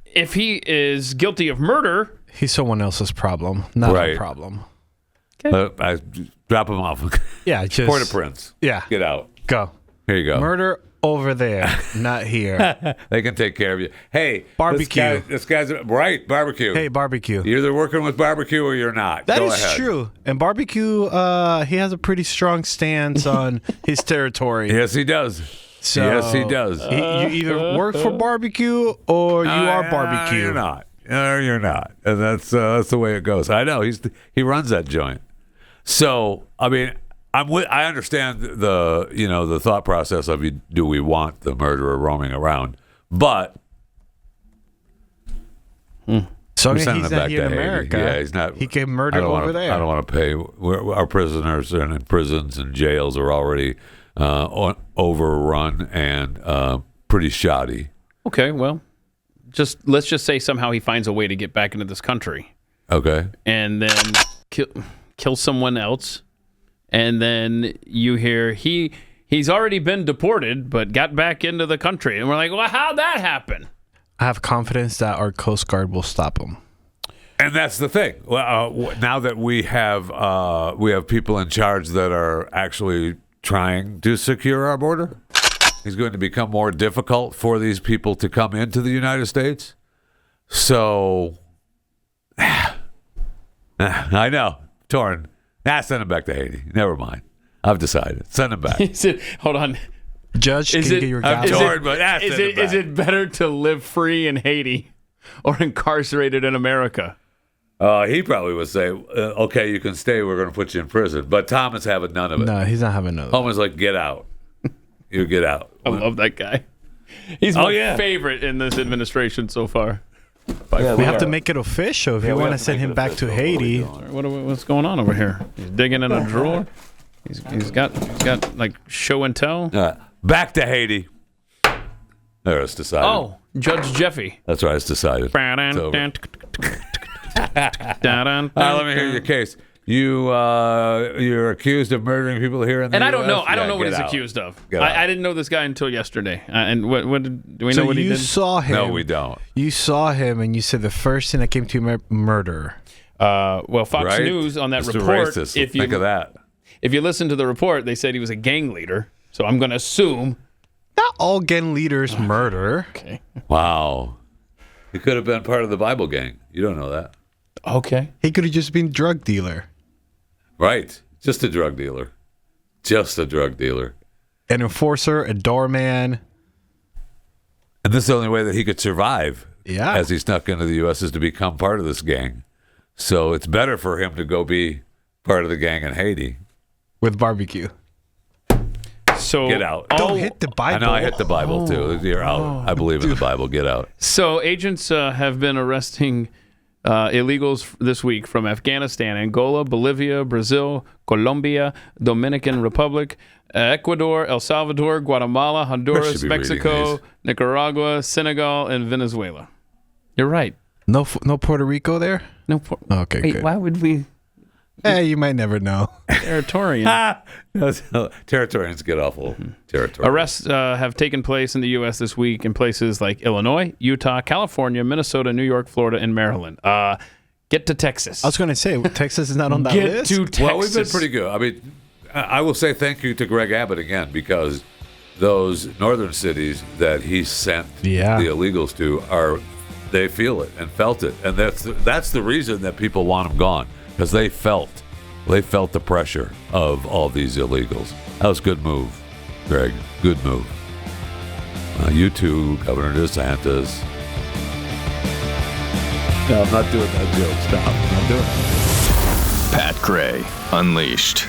If he is guilty of murder, he's someone else's problem, not a problem. Okay. I drop him off. Yeah, just Port-au-Prince. Yeah, get out. Go. Here you go. Murder over there, not here. They can take care of you. Hey, barbecue. This guy's right. Barbecue. Hey, barbecue. You're either working with barbecue or you're not. That Go is ahead. true. And barbecue, he has a pretty strong stance on his territory. Yes, he does. So, yes, he does. You either work for barbecue or you are barbecue. You're not. Or you're not. And that's the way it goes. I know. He runs that joint. So, I mean, I understand the thought process of do we want the murderer roaming around, but so he's not back here in to America. Yeah, he's not. He can murder over there. I don't want to pay. Our prisoners and in prisons and jails are already overrun and pretty shoddy. Okay, well, let's just say somehow he finds a way to get back into this country. Okay, and then kill someone else. and then you hear he's already been deported, but got back into the country, and we're like, well, how'd that happen? I have confidence that our Coast Guard will stop him. And that's the thing. Now that we have people in charge that are actually trying to secure our border, it's going to become more difficult for these people to come into the United States. So, I know, torn. Send him back to Haiti. Never mind. I've decided. Send him back. Hold on. Judge, can you get your I'm torn, but is it better to live free in Haiti or incarcerated in America? He probably would say, okay, you can stay. We're going to put you in prison. But Tom is having none of it. No, he's not having none of it. Homan's like, get out. You get out. I love that guy. He's my favorite in this administration so far. We have to make it official if you want to send him back to Haiti. What's going on over here? He's digging in a drawer. He's got like show and tell. Back to Haiti. There, it's decided. Oh, Judge Jeffy. That's right, it's decided. It's over. Let me hear your case. You're accused of murdering people here in the and US? I don't know. I don't know what he's accused of. I didn't know this guy until yesterday. And do we know what he did? You saw him. No, we don't. You saw him, and you said the first thing that came to your murder. Well, Fox News on that Mr. report. Racist. Think of that. If you listen to the report, they said he was a gang leader. So I'm going to assume. Not all gang leaders murder. Okay. Wow. He could have been part of the Bible gang. You don't know that. Okay. He could have just been drug dealer. Right. Just a drug dealer. Just a drug dealer. An enforcer, a doorman. And this is the only way that he could survive as he snuck into the U.S. is to become part of this gang. So it's better for him to go be part of the gang in Haiti. With barbecue. So get out. Don't hit the Bible. I know I hit the Bible too. You're out. I believe in the Bible. Get out. So agents have been arresting illegals this week from Afghanistan, Angola, Bolivia, Brazil, Colombia, Dominican Republic, Ecuador, El Salvador, Guatemala, Honduras, Mexico, Nicaragua, Senegal, and Venezuela. You're right. No Puerto Rico there? No. Okay, Wait, good. why would we? Hey, you might never know. Territorian. Territorians get awful. Territorial. Arrests have taken place in the U.S. this week in places like Illinois, Utah, California, Minnesota, New York, Florida, and Maryland. Get to Texas. I was going to say, Texas is not on that list. Get to Texas. Well, we've been pretty good. I mean, I will say thank you to Greg Abbott again, because those northern cities that he sent the illegals to they feel it and felt it, and that's the reason that people want them gone. Because they felt the pressure of all these illegals. That was a good move, Greg. Good move. You too, Governor DeSantis. No, I'm not doing that joke. Stop. I'm not doing it. Pat Gray Unleashed.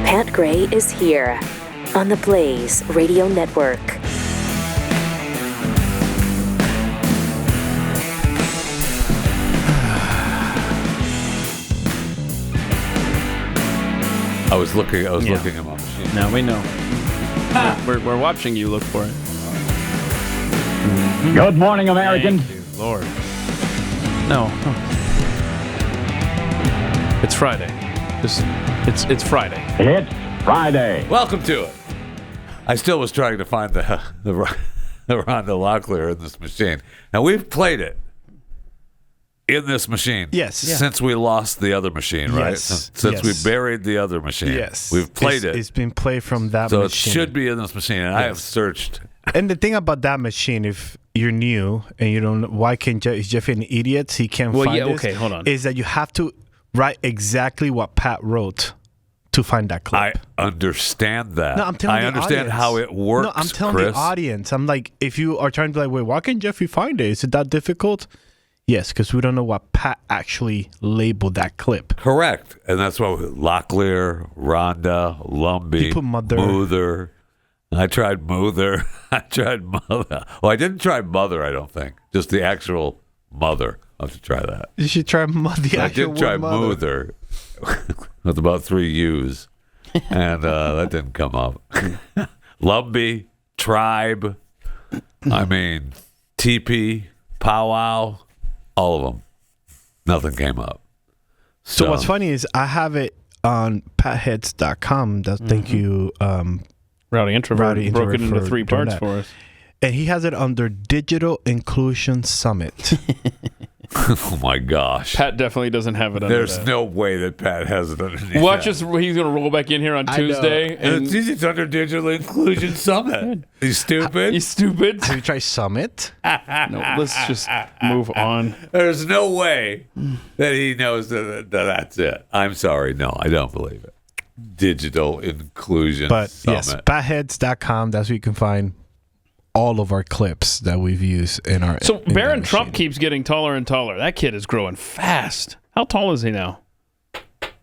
Pat Gray is here on the Blaze Radio Network. I was looking at my machine. Now we know. We're watching you look for it. Good morning, Americans. Thank you, Lord. No. It's Friday. It's Friday. It's Friday. Welcome to it. I still was trying to find the Rhonda Locklear in this machine. Now, we've played it in this machine. Yes. Since we lost the other machine, right? Yes. Since we buried the other machine. Yes. We've played it. It's been played from that so machine. So it should be in this machine. And I have searched. And the thing about that machine, if you're new and you don't know, why can't is Jeff an idiot? He can't find this. Okay, hold on. Is that you have to write exactly what Pat wrote to find that clip. I understand that. No, I'm telling I understand audience. how it works. No, I'm telling Chris. the audience. I'm like, if you are trying to be like, wait, why can't Jeffy find it? Is it that difficult? Yes, because we don't know what Pat actually labeled that clip. Correct. And that's why Locklear, Rhonda, Lumbee, He put mother. Moother. I tried Moother. I tried Mother. Well, I didn't try Mother, I don't think. Just the actual mother. I'll have to try that. You should try the I actual did try mother. Moother with about 3 U's. And that didn't come up. Lumbee Tribe. I mean, TP, Powwow, all of them. Nothing came up. So what's funny is I have it on patheads.com. Thank you, Rowdy Introvert broke it into 3 parts for us. And he has it under Digital Inclusion Summit. Oh my gosh. Pat definitely doesn't have it under There's no way that Pat has it underneath. Watch us. He's going to roll back in here on Tuesday. And it's under Digital Inclusion Summit. You stupid? You stupid? Have you tried Summit? No, let's just move on. There's no way that he knows that that's it. I'm sorry. No, I don't believe it. Digital Inclusion Summit. Yes, patheads.com. That's where you can find all of our clips that we've used in our. So Barron Trump keeps getting taller and taller. That kid is growing fast. How tall is he now?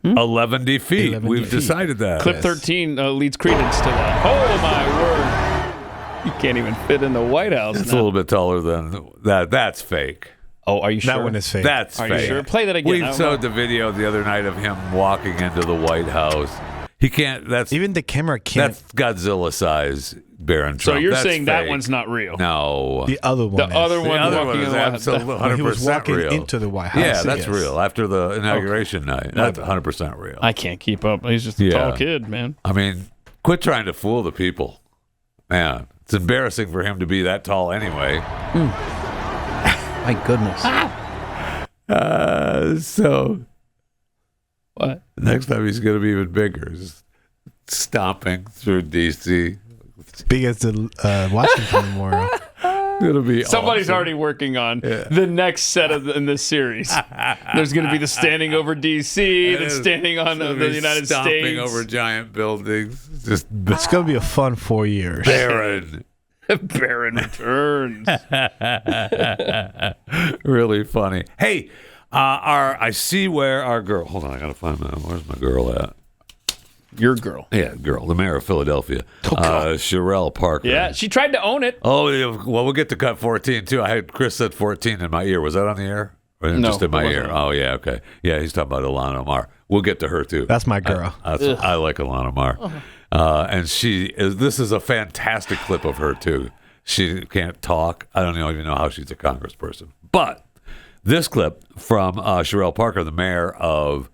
11 feet. We've decided that. Clip 13 leads credence to that. Oh my word! You can't even fit in the White House. It's a little bit taller than that. That's fake. Oh, are you sure? That one is fake. That's Are fake. you sure? Play that again. We showed the video the other night of him walking into the White House. He can't. That's even the camera can't. That's Godzilla size. Barron Trump. So you're That's saying fake. that one's not real? No. The other one. The other one is absolutely 100% he was walking real. into the White House. Yeah, that's real. After the inauguration night, that's 100% real. I can't keep up. He's just a tall kid, man. I mean, quit trying to fool the people, man. It's embarrassing for him to be that tall anyway. My goodness. So what? Next time he's going to be even bigger. Just stomping through D.C. Big as the Washington Memorial. It'll be Somebody's awesome. already working on the next set in this series. There's going to be the standing over D.C., the standing on the United stomping States. over giant buildings. Just It's going to be a fun 4 years. barren. Barron returns. Really funny. Hey, I see where our girl. Hold on, I gotta find where's my girl at? Your girl. Yeah, girl, the mayor of Philadelphia, Cherelle Parker. Yeah, she tried to own it. Oh, yeah, well, we'll get to cut 14 too. I had Chris said 14 in my ear. Was that on the air? Or No, just in my it ear. wasn't. Oh yeah, okay. Yeah, he's talking about Ilhan Omar. We'll get to her too. That's my girl. I like Ilhan Omar. And this is a fantastic clip of her too. She can't talk. I don't even know how she's a congressperson. But this clip from Cherelle Parker, the mayor of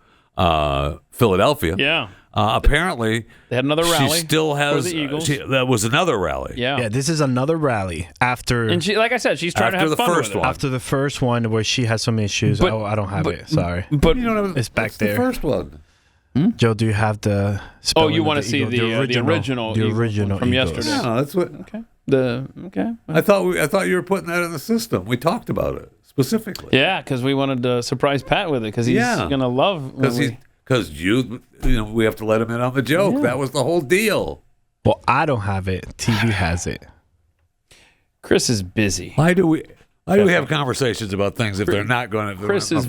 Philadelphia. Yeah. Apparently, they had another rally. She still has. For the Eagles. That was another rally. Yeah. This is another rally after. And she, like I said, she's trying to have the fun first with it. one. After the first one, where she has some issues. I don't have it. Sorry. But you don't have it's back there. The first one. Joe, do you have the? Oh, you want to see eagle? the original Eagles from Eagles. yesterday? No, that's what. Okay. I thought you were putting that in the system. We talked about it specifically. Yeah, because we wanted to surprise Pat with it because he's gonna love. Because we have to let him in on the joke. Yeah. That was the whole deal. Well, I don't have it. TV has it. Chris is busy. Why do we have conversations about things if they're not going to? Chris is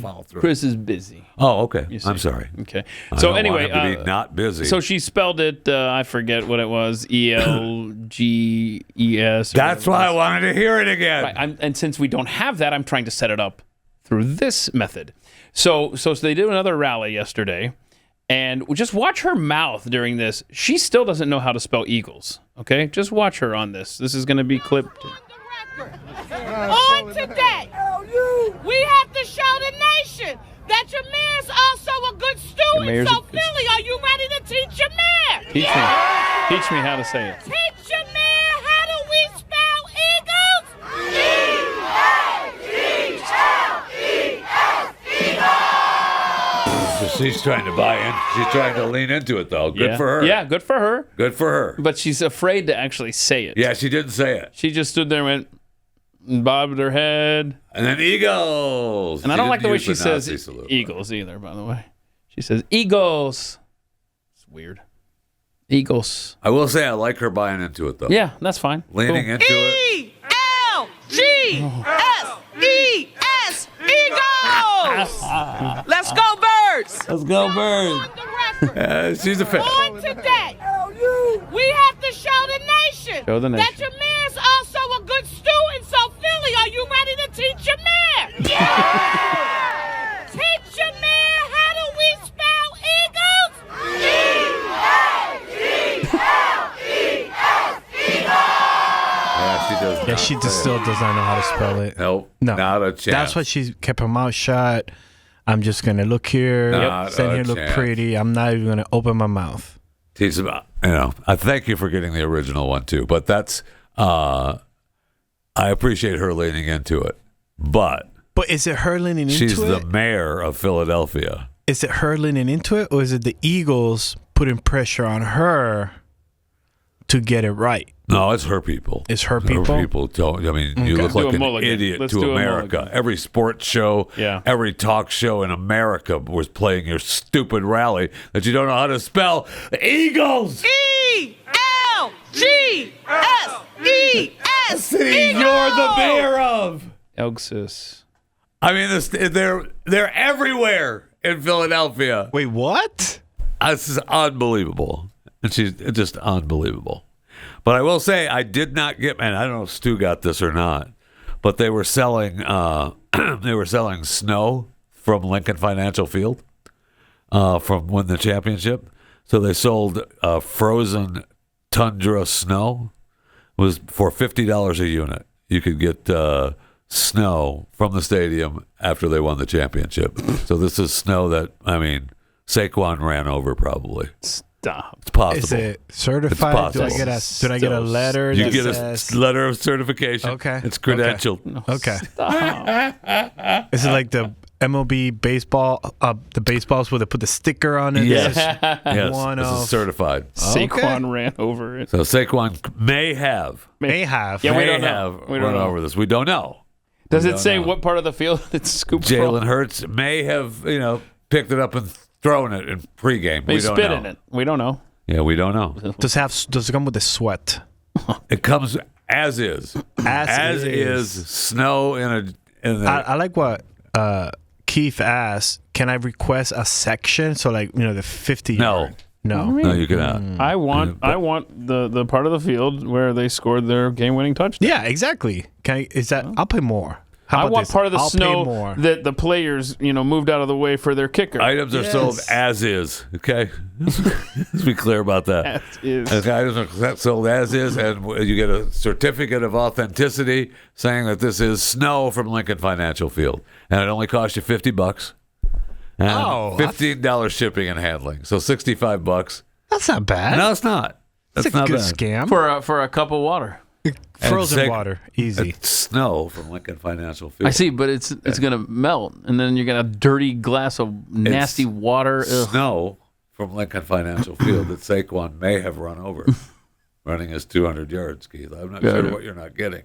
busy. Oh, okay. I'm sorry. Okay. I So don't anyway, want him to be not busy. So she spelled it. I forget what it was. ELGES. That's why I wanted to hear it again. Right, and since we don't have that, I'm trying to set it up through this method. So they did another rally yesterday, and just watch her mouth during this. She still doesn't know how to spell Eagles. Okay, just watch her on this. This is going to be clipped. On today, we have to show the nation that your mayor's also a good student. So, Philly, are you ready to teach your mayor? Teach me how to say it. Teach your mayor how do we spell Eagles? E-A-G-L-E-S, Eagles. So she's trying to buy in. She's trying to lean into it, though. Good for her. Yeah, good for her. Good for her. But she's afraid to actually say it. Yeah, she didn't say it. She just stood there and went, bobbed her head. And then Eagles. And I don't like the way she use says Nazi salute. Eagles either, by the way. She says Eagles. It's weird. Eagles. I will say I like her buying into it, though. Yeah, that's fine. Leaning into it. E-L-G-S, Eagles. Let's go, birds. Let's go, birds. She's a fan. On today, we have to show the nation, Show the nation. that your mayor's also a good student. So, Philly, are you ready to teach your mayor? Teach your mayor how do we spell Eagles? she just still does not know how to spell it. Nope. No. Not a chance. That's why she kept her mouth shut. I'm just going to look here, stand here, look pretty. I'm not even going to open my mouth. Teach about, I thank you for getting the original one too, but that's, I appreciate her leaning into it. But is it her leaning into it? She's the mayor of Philadelphia. Is it her leaning into it, or is it the Eagles putting pressure on her to get it right? No, it's her people. It's her people? Her people don't. I mean, you look like an idiot to America. Every sports show, every talk show in America was playing your stupid rally that you don't know how to spell. Eagles! E-L-G-S-E-S! City you're the mayor of. Elgsis. I mean, they're everywhere in Philadelphia. Wait, what? This is unbelievable. And she's just unbelievable. But I will say, I did not get, and I don't know if Stu got this or not, but they were selling snow from Lincoln Financial Field from winning the championship. So they sold frozen tundra snow. It was for $50 a unit. You could get snow from the stadium after they won the championship. So this is snow that, Saquon ran over probably. Stop. It's possible. Is it certified? It's Do I get a letter? You that get says... a letter of certification. Okay. It's credentialed. Okay. Is it like the MLB baseball, the baseballs where they put the sticker on it? Yes. This is certified. Saquon ran over it. So Saquon may have. Yeah, we don't know. Run over this. We don't know. Does it say what part of the field it's scooped from? Jalen Hurts may have, picked it up and thrown it in pregame. They we don't spit know. in it. We don't know. Yeah, we don't know. Does it come with the sweat? It comes as is. As is snow in the. I like what Keith asked. Can I request a section? So the 50 yard. No, you cannot. I want the part of the field where they scored their game-winning touchdown. Yeah, exactly. I'll pay more. I want part of the snow that the players, moved out of the way for their kicker. Items are sold as is. Okay, let's be clear about that. As is. Items are sold as is, and you get a certificate of authenticity saying that this is snow from Lincoln Financial Field, and it only costs you $50. And $15 shipping and handling, so $65. That's not bad. No, it's not. That's not a good bad. Scam for a cup of water. Frozen water, easy. It's snow from Lincoln Financial Field. I see, but it's gonna melt, and then you're gonna have a dirty glass of nasty water. Snow from Lincoln Financial Field that Saquon may have run over, running his 200 yards. Keith, I'm not sure what you're not getting,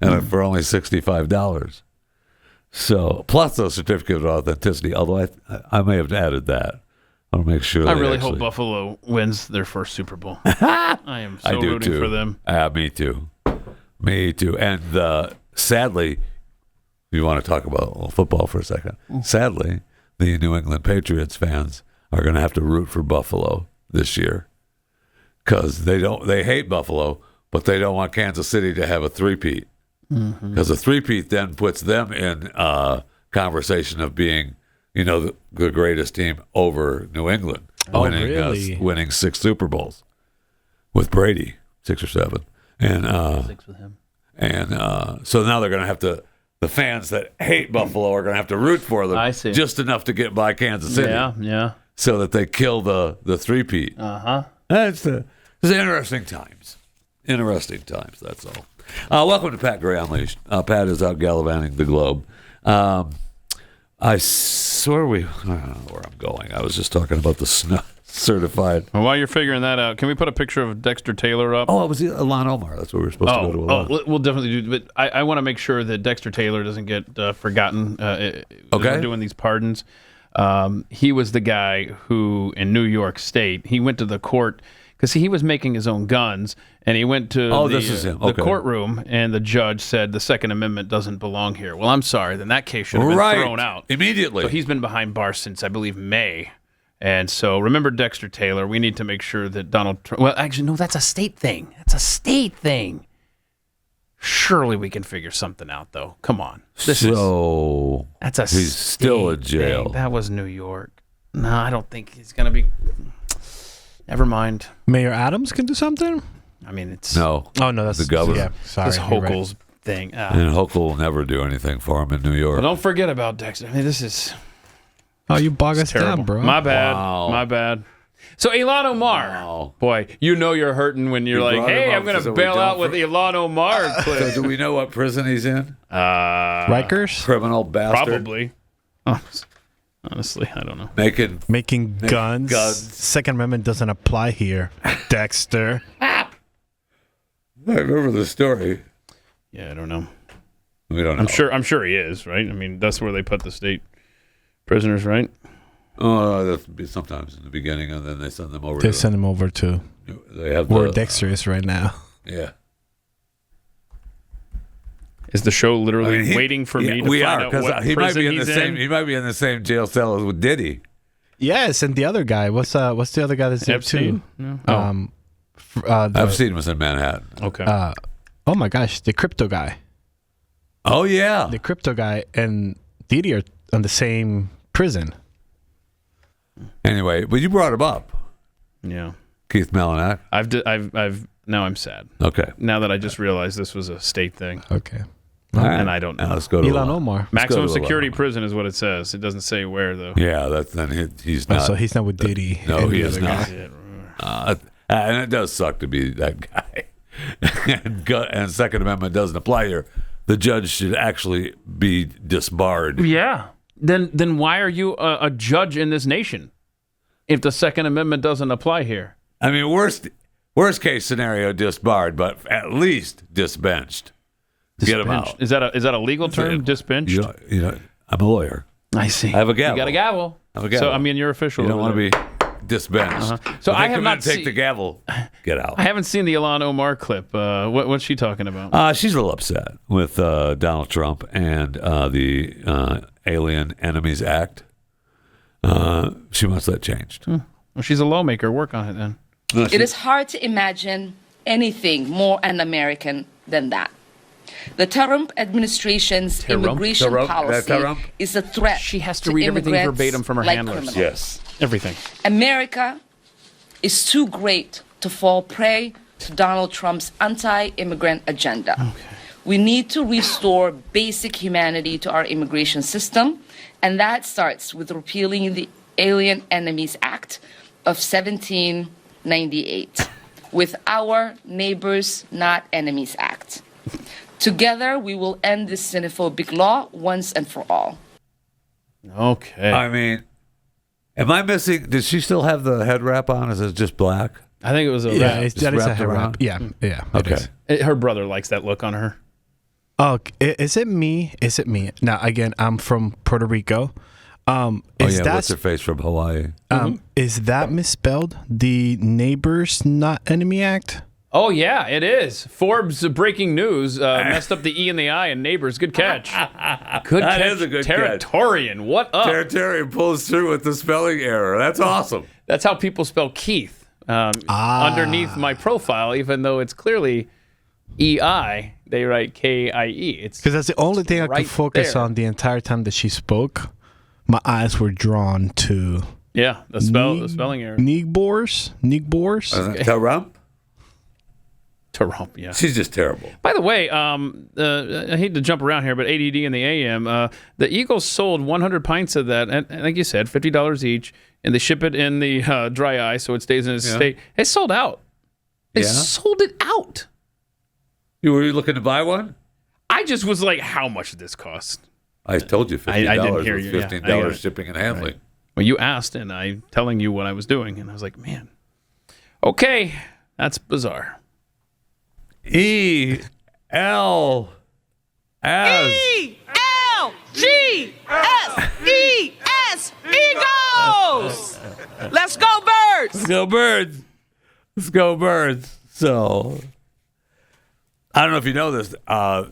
and for only $65. So plus the certificate of authenticity. Although I may have added that. I'll make sure. I really hope Buffalo wins their first Super Bowl. I am so rooting for them. Me too. Me too. And sadly, if you want to talk about football for a second, sadly, the New England Patriots fans are going to have to root for Buffalo this year because they hate Buffalo, but they don't want Kansas City to have a three-peat because a three-peat then puts them in conversation of being the greatest team over New England, winning 6 Super Bowls with Brady, 6 or 7, and 6 with him. And so now they're going to have to. The fans that hate Buffalo are going to have to root for them. I see. Just enough to get by Kansas City. Yeah. So that they kill the three-peat. It's interesting times. Interesting times. That's all. Welcome to Pat Gray Unleashed. Pat is out gallivanting the globe. I swear I don't know where I'm going. I was just talking about the snow certified. Well, while you're figuring that out, can we put a picture of Dexter Taylor up? Oh, it was Ilhan Omar. That's what we were supposed to go to. We'll definitely do. But I want to make sure that Dexter Taylor doesn't get forgotten. As we're doing these pardons. He was the guy who, in New York State, he went to the court because he was making his own guns, and he went to the courtroom, and the judge said the Second Amendment doesn't belong here. Well, I'm sorry. Then that case should have been thrown out immediately. So he's been behind bars since, I believe, May. And so remember Dexter Taylor. We need to make sure that Donald Trump... Well, actually, no, that's a state thing. That's a state thing. Surely we can figure something out, though. Come on. He's still in jail. Thing. That was New York. No, I don't think he's going to be... Never mind. Mayor Adams can do something? I mean, it's No. Oh no, that's the governor. Yeah, sorry, this you're right. Hochul's thing. And Hochul will never do anything for him in New York. But don't forget about Dexter. I mean, this is Oh, you bog us terrible, down, bro. My bad. Wow. My bad. So Ilhan Omar, boy, you know you're hurting when you're like, hey, I'm going to bail out with Ilhan Omar. So do we know what prison he's in? Rikers? Criminal bastard. Probably. Honestly, I don't know. Making guns. Second Amendment doesn't apply here, Dexter. I remember the story. Yeah, I don't know. We don't know. I'm sure he is, right? I mean, that's where they put the state prisoners, right? Oh, that's sometimes in the beginning, and then they send them over. They send him over to They have where Dexter is right now. Yeah. Is the show literally waiting for me to we find are, out what he might prison be in the he's same. He might be in the same jail cell as with Diddy. Yes, and the other guy. What's the other guy that's there Epstein? too? No. Epstein was in Manhattan. Okay. Oh my gosh, the crypto guy. Oh yeah, the crypto guy and Diddy are on the same prison. Anyway, but you brought him up. Yeah. Keith Melanak. I've now I'm sad. Okay. Now that I just realized this was a state thing. Okay. And I don't know. Now let's go to Ilhan Omar. Maximum security prison is what it says. It doesn't say where though. Yeah, then he's not. So he's not with Diddy. No, he is other not. And it does suck to be that guy. and Second Amendment doesn't apply here. The judge should actually be disbarred. Yeah. Then why are you a judge in this nation if the Second Amendment doesn't apply here? I mean, worst case scenario, disbarred, but at least disbenched. Get him out. Is that a legal term? Disbenched? You know, I'm a lawyer. I see. I have a gavel. You got a gavel. I have a gavel. So I mean, you're official. You don't want to there. be disbenched. So When I they have come in not and take the gavel. Get out. I haven't seen the Ilhan Omar clip. What's she talking about? She's a little upset with Donald Trump and the Alien Enemies Act. She wants that changed. Well, she's a lawmaker. Work on it then. It is hard to imagine anything more un-American than that. The Trump administration's immigration policy is a threat. She has to read everything verbatim from her handlers. Criminals. Yes. Everything. America is too great to fall prey to Donald Trump's anti-immigrant agenda. Okay. We need to restore basic humanity to our immigration system, and that starts with repealing the Alien Enemies Act of 1798 with our Neighbors Not Enemies Act. Together, we will end this xenophobic law once and for all. Okay. I mean, am I missing? Did she still have the head wrap on? Is it just black? I think it was a Yeah, wrap. that is a head wrap. around? Yeah. Okay. Her brother likes that look on her. Oh, is it me? Is it me? Now, again, I'm from Puerto Rico. What's her face from Hawaii? Is that misspelled? The Neighbors Not Enemy Act? Oh, yeah, it is. Forbes breaking news messed up the E and the I in Neighbors. Good catch. Good That catch. is a good Territorian. What up? Territorian pulls through with the spelling error. That's awesome. That's how people spell Keith underneath my profile, even though it's clearly E-I. They write K-I-E. Because that's the only thing I could focus on the entire time that she spoke. My eyes were drawn to... Yeah, the spelling error. Neighbors? Tarump, yeah. She's just terrible. By the way, I hate to jump around here, but ADD in the AM, the Eagles sold 100 pints of that, and like you said, $50 each, and they ship it in the dry ice so it stays in its state. It's sold out. They sold it out. Were you looking to buy one? I just was like, how much did this cost? I told you $50 I didn't hear with you. $15 shipping and handling. Right. Well, you asked, and I'm telling you what I was doing, and I was like, man, okay, that's bizarre. E-L-S. E-L-G-S-E-S. Eagles! Let's go, birds! Let's go, birds. Let's go, birds. So, I don't know if you know this. The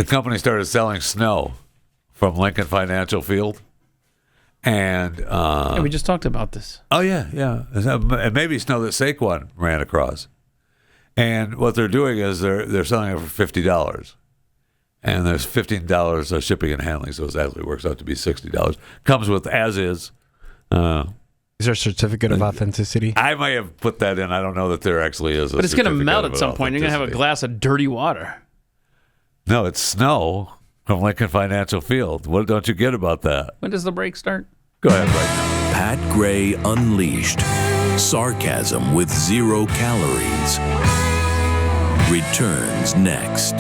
company started selling snow from Lincoln Financial Field. And we just talked about this. Oh, yeah. And maybe snow that Saquon ran across. And what they're doing is they're selling it for $50. And there's $15 of shipping and handling, so it actually works out to be $60. Comes with as is Is there a certificate of authenticity? I may have put that in. I don't know that there actually is. But it's going to melt at some point. You're going to have a glass of dirty water. No, it's snow from Lincoln Financial Field. What don't you get about that? When does the break start? Go ahead right now. Pat Gray Unleashed. Sarcasm with 0 calories. Returns next.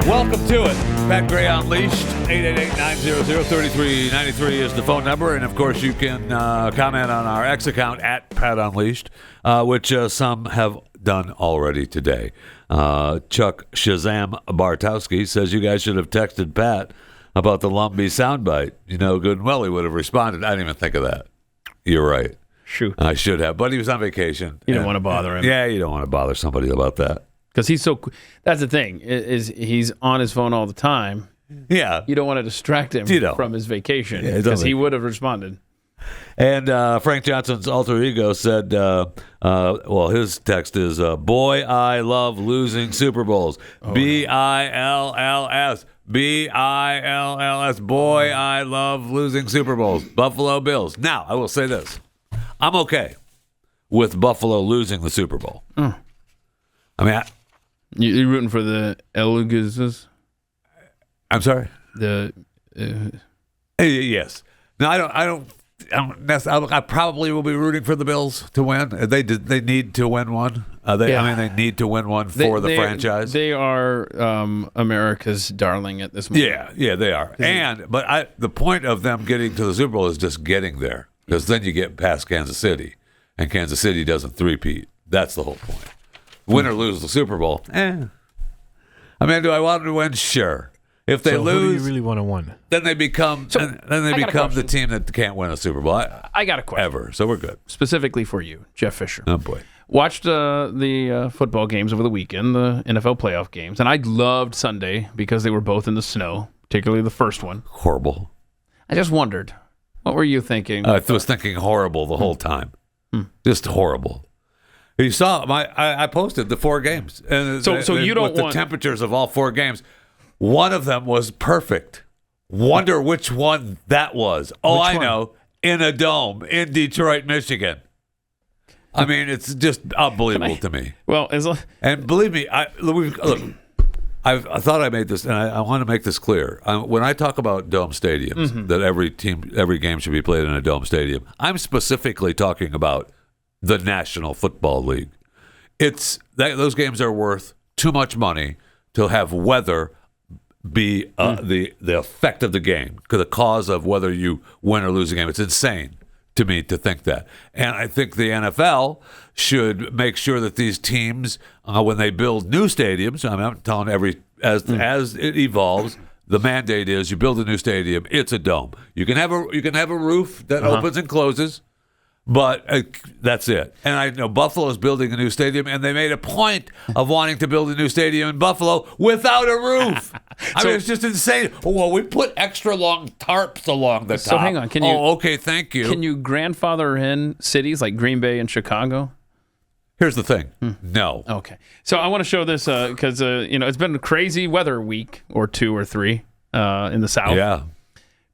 Welcome to it. Pat Gray Unleashed. 888-900-3393 is the phone number. And, of course, you can comment on our X account at Pat Unleashed, which some have done already today. Chuck Shazam Bartowski says you guys should have texted Pat about the Lumbee soundbite. You know good and well he would have responded. I didn't even think of that. You're right. Shoot. I should have. But he was on vacation. You don't want to bother him. Yeah, you don't want to bother somebody about that. Because he's so. That's the thing. Is he's on his phone all the time. Yeah. You don't want to distract him from his vacation because he would have responded. And Frank Johnson's alter ego said, his text is, boy, I love losing Super Bowls. B-I-L-L-S. B-I-L-L-S. Boy, I love losing Super Bowls. Buffalo Bills. Now, I will say this. I'm okay with Buffalo losing the Super Bowl. I mean, you're rooting for the Elugas? I'm sorry? Yes. No, I probably will be rooting for the Bills to win. They need to win one. They need to win one for the franchise. They are America's darling at this moment. Yeah, they are. But the point of them getting to the Super Bowl is just getting there, because then you get past Kansas City, and Kansas City doesn't three-peat. That's the whole point. Win or lose the Super Bowl. I mean, do I want to win? Sure. If they lose, who do you really want to win? Then they become the team that can't win a Super Bowl. I got a question. Ever. So we're good. Specifically for you, Jeff Fisher. Oh, boy. Watched the football games over the weekend, the NFL playoff games, and I loved Sunday because they were both in the snow, particularly the first one. Horrible. I just wondered, what were you thinking? I was thinking horrible the whole time. Just horrible. You saw I posted the 4 games. And so you don't want the temperatures of all 4 games. One of them was perfect. Wonder which one that was. Oh, I know. In a dome in Detroit, Michigan. I mean, it's just unbelievable to me. Well, and believe me, I thought I made this, and I want to make this clear. When I talk about dome stadiums, that every game should be played in a dome stadium, I'm specifically talking about the National Football League. Those games are worth too much money to have weather be the effect of the game, the cause of whether you win or lose a game. It's insane to me to think that. And I think the NFL should make sure that these teams, when they build new stadiums, I'm telling as it evolves, the mandate is you build a new stadium, it's a dome. You can have a roof that opens and closes. But that's it. And I know Buffalo is building a new stadium, and they made a point of wanting to build a new stadium in Buffalo without a roof. I mean, it's just insane. Well, we put extra long tarps along the top. So hang on. Okay, thank you. Can you grandfather in cities like Green Bay and Chicago? Here's the thing. No. Okay. So I want to show this because it's been a crazy weather week or 2 or 3 in the South. Yeah.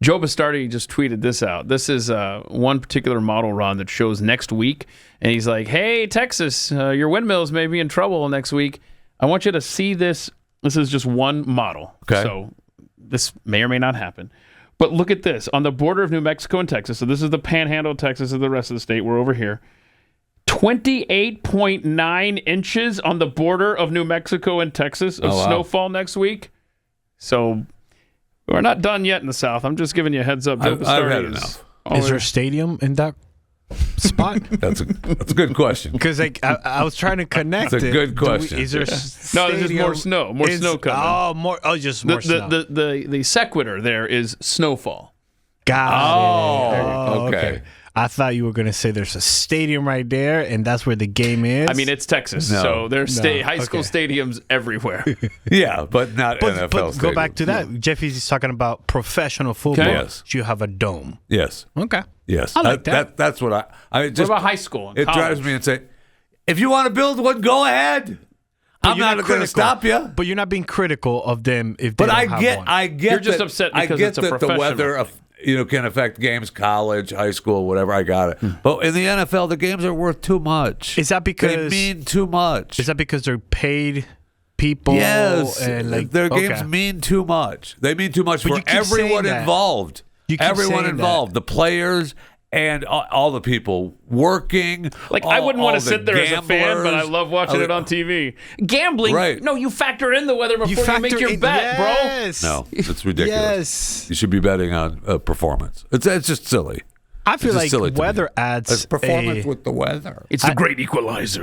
Joe Bastardi just tweeted this out. This is one particular model run that shows next week. And he's like, hey, Texas, your windmills may be in trouble next week. I want you to see this. This is just one model. Okay. So this may or may not happen. But look at this. On the border of New Mexico and Texas, so this is the panhandle of Texas and the rest of the state. We're over here. 28.9 inches on the border of New Mexico and Texas of snowfall next week. So we're not done yet in the South. I'm just giving you a heads up. I've had enough. Is there a stadium in that spot? That's a good question. Because I was trying to connect. That's a good question. Is there no, there's just more snow. More snow coming. Just more snow. The sequitur there is snowfall. Got it. Okay. I thought you were going to say there's a stadium right there, and that's where the game is. I mean, it's Texas, so there's high school stadiums everywhere. Yeah, but not NFL But go stadiums. back to that. Jeffy's talking about professional football. Okay. Yes. You have a dome. Yes. Okay. Yes. I like that. That's what I just. What about high school and It college? drives me insane. If you want to build one, go ahead. I'm not going to stop you. But you're not being critical of them if they But don't I have get, one. I get. You're just that- upset I because get it's a that the professional. weather, can affect games, college, high school, whatever. I got it. But in the NFL, the games are worth too much. Is that because they mean too much? Is that because they're paid people? Yes, and their games mean too much. They mean too much But for you keep everyone saying that. involved. You keep Everyone saying involved, the players and all the people working. Like, I wouldn't want to all the sit there as a fan, but I gamblers. love watching it on TV. Gambling? Right. No, you factor in the weather before you make your bet, yes. No, it's ridiculous. Yes. You should be betting on performance. It's just silly. I feel It's just like silly to me. weather adds It's performance a- with the weather. It's the great equalizer.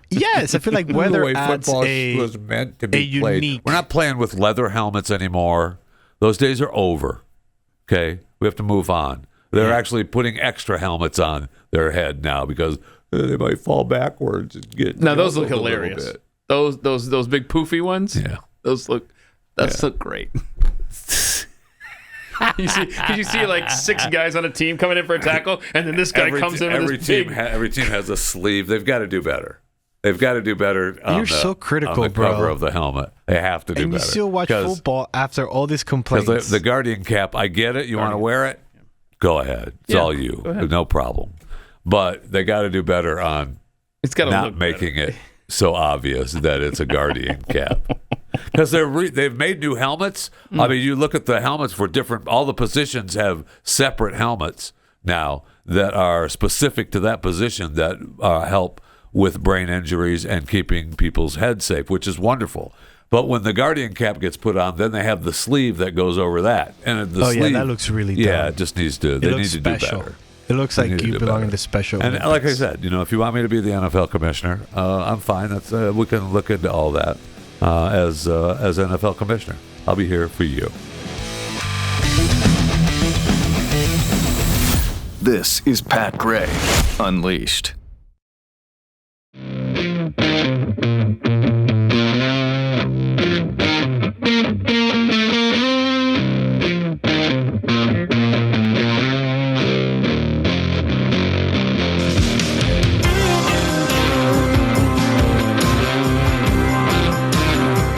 Yes, I feel like the weather way adds football a was meant to be a played. unique. We're not playing with leather helmets anymore. Those days are over. Okay, we have to move on. They're actually putting extra helmets on their head now because they might fall backwards and get. Now those look jumbled a little hilarious. bit. Those big poofy ones. Yeah, those look great. you see like 6 guys on a team coming in for a tackle, and then this guy comes in with this big. Every team has a sleeve. They've got to do better. They've got to do better. You're so critical, on the bro. cover of the helmet. They have to do And better. you still watch 'Cause- football after all these complaints. Because the Guardian cap, I get it. You want to wear it? Go ahead. It's all you. No problem. But they got to do better on It's got to not look making it so obvious that it's a Guardian cap. Because they've made new helmets. I mean, you look at the helmets for different. All the positions have separate helmets now that are specific to that position that help with brain injuries and keeping people's heads safe, which is wonderful. But when the Guardian cap gets put on, then they have the sleeve that goes over that, and the sleeve, that looks really yeah, dumb. it just needs to. They need to special. do better. It looks They like need to you do belong better. in the Special And Olympics. like I said, if you want me to be the NFL commissioner, I'm fine. That's we can look into all that as NFL commissioner. I'll be here for you. This is Pat Gray Unleashed.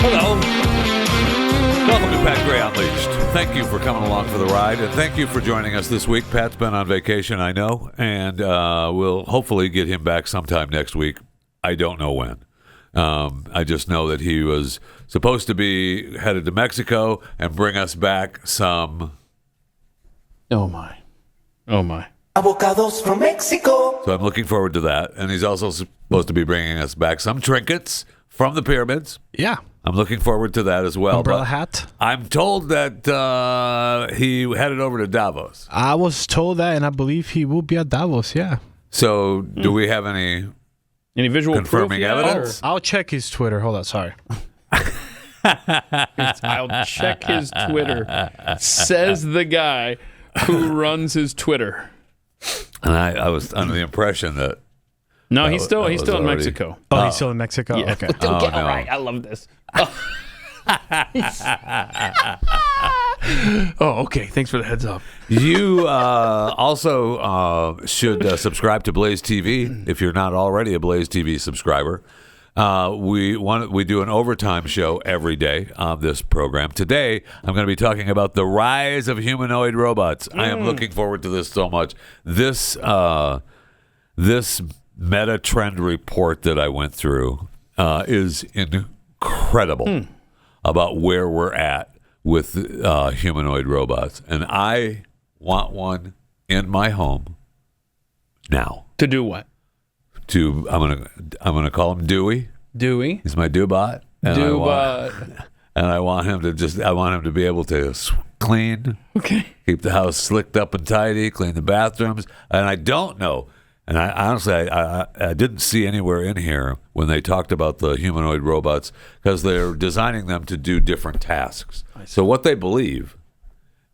Hello. Welcome to Pat Gray Unleashed. Thank you for coming along for the ride, and thank you for joining us this week. Pat's been on vacation, I know, and we'll hopefully get him back sometime next week. I don't know when. I just know that he was supposed to be headed to Mexico and bring us back some... Oh, my. Avocados from Mexico. So I'm looking forward to that. And he's also supposed to be bringing us back some trinkets from the pyramids. Yeah. I'm looking forward to that as well. Umbrella but hat. I'm told that he headed over to Davos. I was told that, and I believe he will be at Davos, yeah. So do we have any visual confirming proof yet, evidence? I'll check his Twitter. Hold on, sorry. I'll check his Twitter. Says the guy who runs his Twitter. And I was under the impression that... No, he's still in already- Mexico. Oh, he's still in Mexico? Yeah. Okay. All no. right, I love this. Oh, okay. Thanks for the heads up. You also should subscribe to Blaze TV if you're not already a Blaze TV subscriber. We do an overtime show every day on this program. Today, I'm going to be talking about the rise of humanoid robots. I am looking forward to this so much. This meta trend report that I went through is incredible about where we're at with humanoid robots, and I want one in my home now. To do what? I'm gonna call him Dewey. Dewey. He's my Dewbot. And I want him to be able to clean, keep the house slicked up and tidy, clean the bathrooms. And I don't know. And I honestly, I didn't see anywhere in here when they talked about the humanoid robots because they're designing them to do different tasks. So what they believe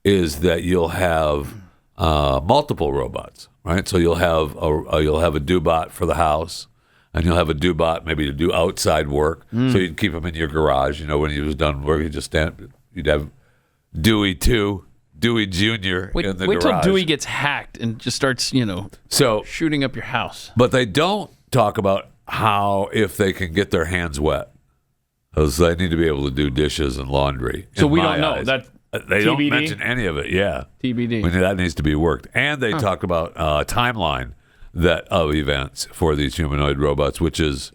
is that you'll have multiple robots, right? So you'll have a do-bot for the house, and you'll have a do-bot maybe to do outside work. So you'd keep him in your garage. When he was done work, you'd have Dewey 2, Dewey Jr. in the garage. Wait till Dewey gets hacked and just starts, shooting up your house. But they don't talk about how if they can get their hands wet, because they need to be able to do dishes and laundry. So we don't know. That's they TBD? don't mention any of it. Yeah, TBD. That needs to be worked. And they talk about a timeline of events for these humanoid robots, which is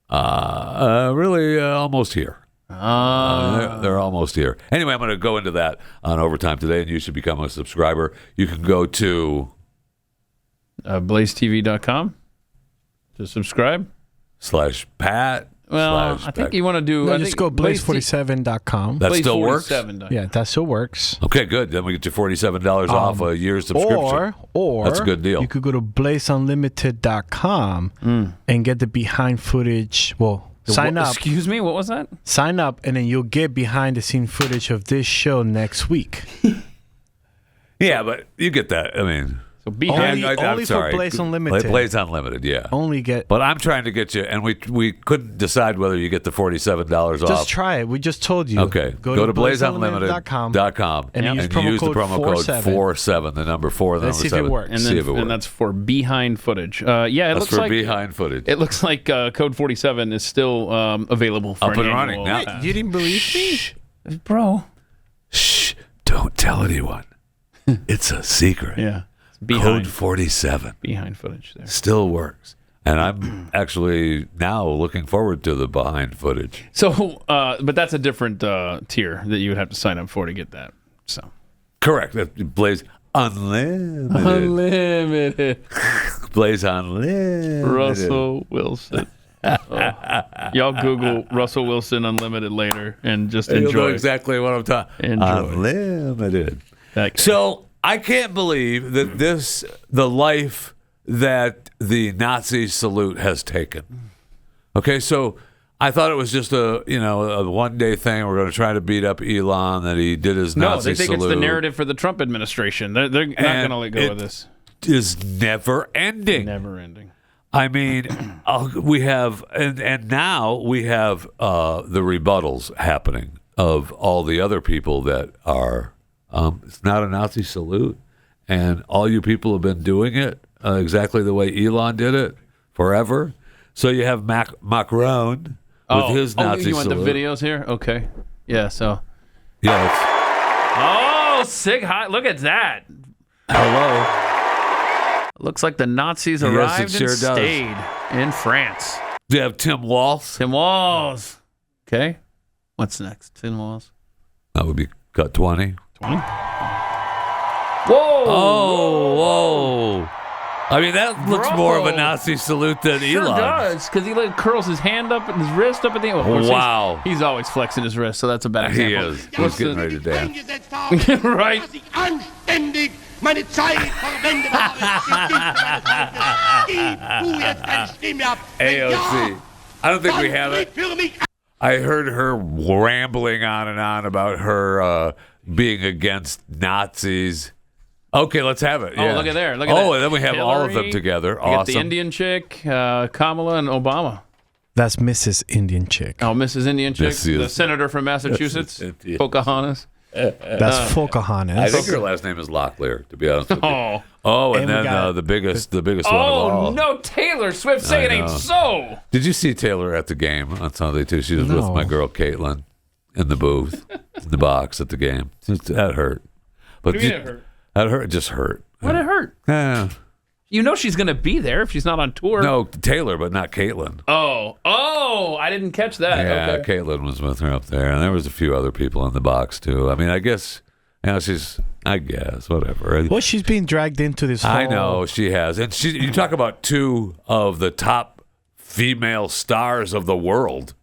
really almost here. They're almost here. Anyway, I'm going to go into that on Overtime today, and you should become a subscriber. You can go to BlazeTV.com to subscribe /Pat. Well, I think you want to do. Just go blaze47.com. That still works? Yeah, that still works. Okay, good. Then we get you $47 off a year's subscription. Or that's a good deal. You could go to blazeunlimited.com and get the behind footage. Well, sign up. Excuse me, what was that? Sign up, and then you'll get behind the scene footage of this show next week. Yeah, but you get that. I mean, so behind only for Blaze Unlimited. Blaze Unlimited, yeah. Only get. But I'm trying to get you, and we couldn't decide whether you get the $47 off. Just try it. We just told you. Okay. Go to blazeunlimited.com and use the promo code 47, the number 4, the Let's number see if 7. it works. And that's for behind footage. It looks like behind footage. It looks like code 47 is still available for up and running now. You didn't believe me, bro? Shh! Don't tell anyone. It's a secret. Yeah. Code 47. Behind footage there. Still works. And I'm actually now looking forward to the behind footage. So, but that's a different tier that you would have to sign up for to get that. So, correct. Blaze Unlimited. Unlimited. Blaze Unlimited. Russell Wilson. Y'all Google Russell Wilson Unlimited later and just enjoy. You'll know exactly what I'm talking. Unlimited. So I can't believe that the life that the Nazi salute has taken. Okay, so I thought it was just a one-day thing. We're going to try to beat up Elon, that he did his Nazi salute. No, they think it's the narrative for the Trump administration. They're not going to let go of this. It is never ending. Never ending. I mean, we have, and now we have the rebuttals happening of all the other people that are. It's not a Nazi salute, and all you people have been doing it exactly the way Elon did it forever. So you have Macron with his Nazi salute. You want the videos here? Okay. Yeah, so. Yeah. Sig High. Look at that. Hello. Looks like the Nazis arrived and stayed in France. Do you have Tim Walz? Tim Walz. Okay. What's next? Tim Walz. That would be cut 20. 20? Whoa! Whoa! I mean, that looks more of a Nazi salute than Elon. Sure does, because he curls his hand up and his wrist up at the end. Wow. He's always flexing his wrist, so that's a bad example. He is. He's getting ready to dance. Right. Meine Zeit verwendet AOC. I don't think we have it. I heard her rambling on and on about her being against Nazis. Okay, let's have it. Yeah. Oh, look at there. Look at and then we have all of them together. Awesome. Got the Indian chick, Kamala, and Obama. That's Mrs. Indian chick. Oh, Mrs. Indian chick? The senator from Massachusetts? Pocahontas? That's Pocahontas. I think her last name is Locklear, to be honest with you. And then the biggest one of all. Oh, no, Taylor Swift, say it ain't so. Did you see Taylor at the game on Sunday, too? She was with my girl, Caitlin, in the booth, in the box at the game. That hurt. But what do you mean it hurt? That hurt. It just hurt. What did it hurt? Yeah. You know she's going to be there if she's not on tour. No, Taylor, but not Caitlin. Oh, I didn't catch that. Yeah, okay. Caitlin was with her up there, and there was a few other people in the box, too. I mean, I guess, whatever. Well, she's being dragged into this whole... I know, she has. And you talk about two of the top female stars of the world,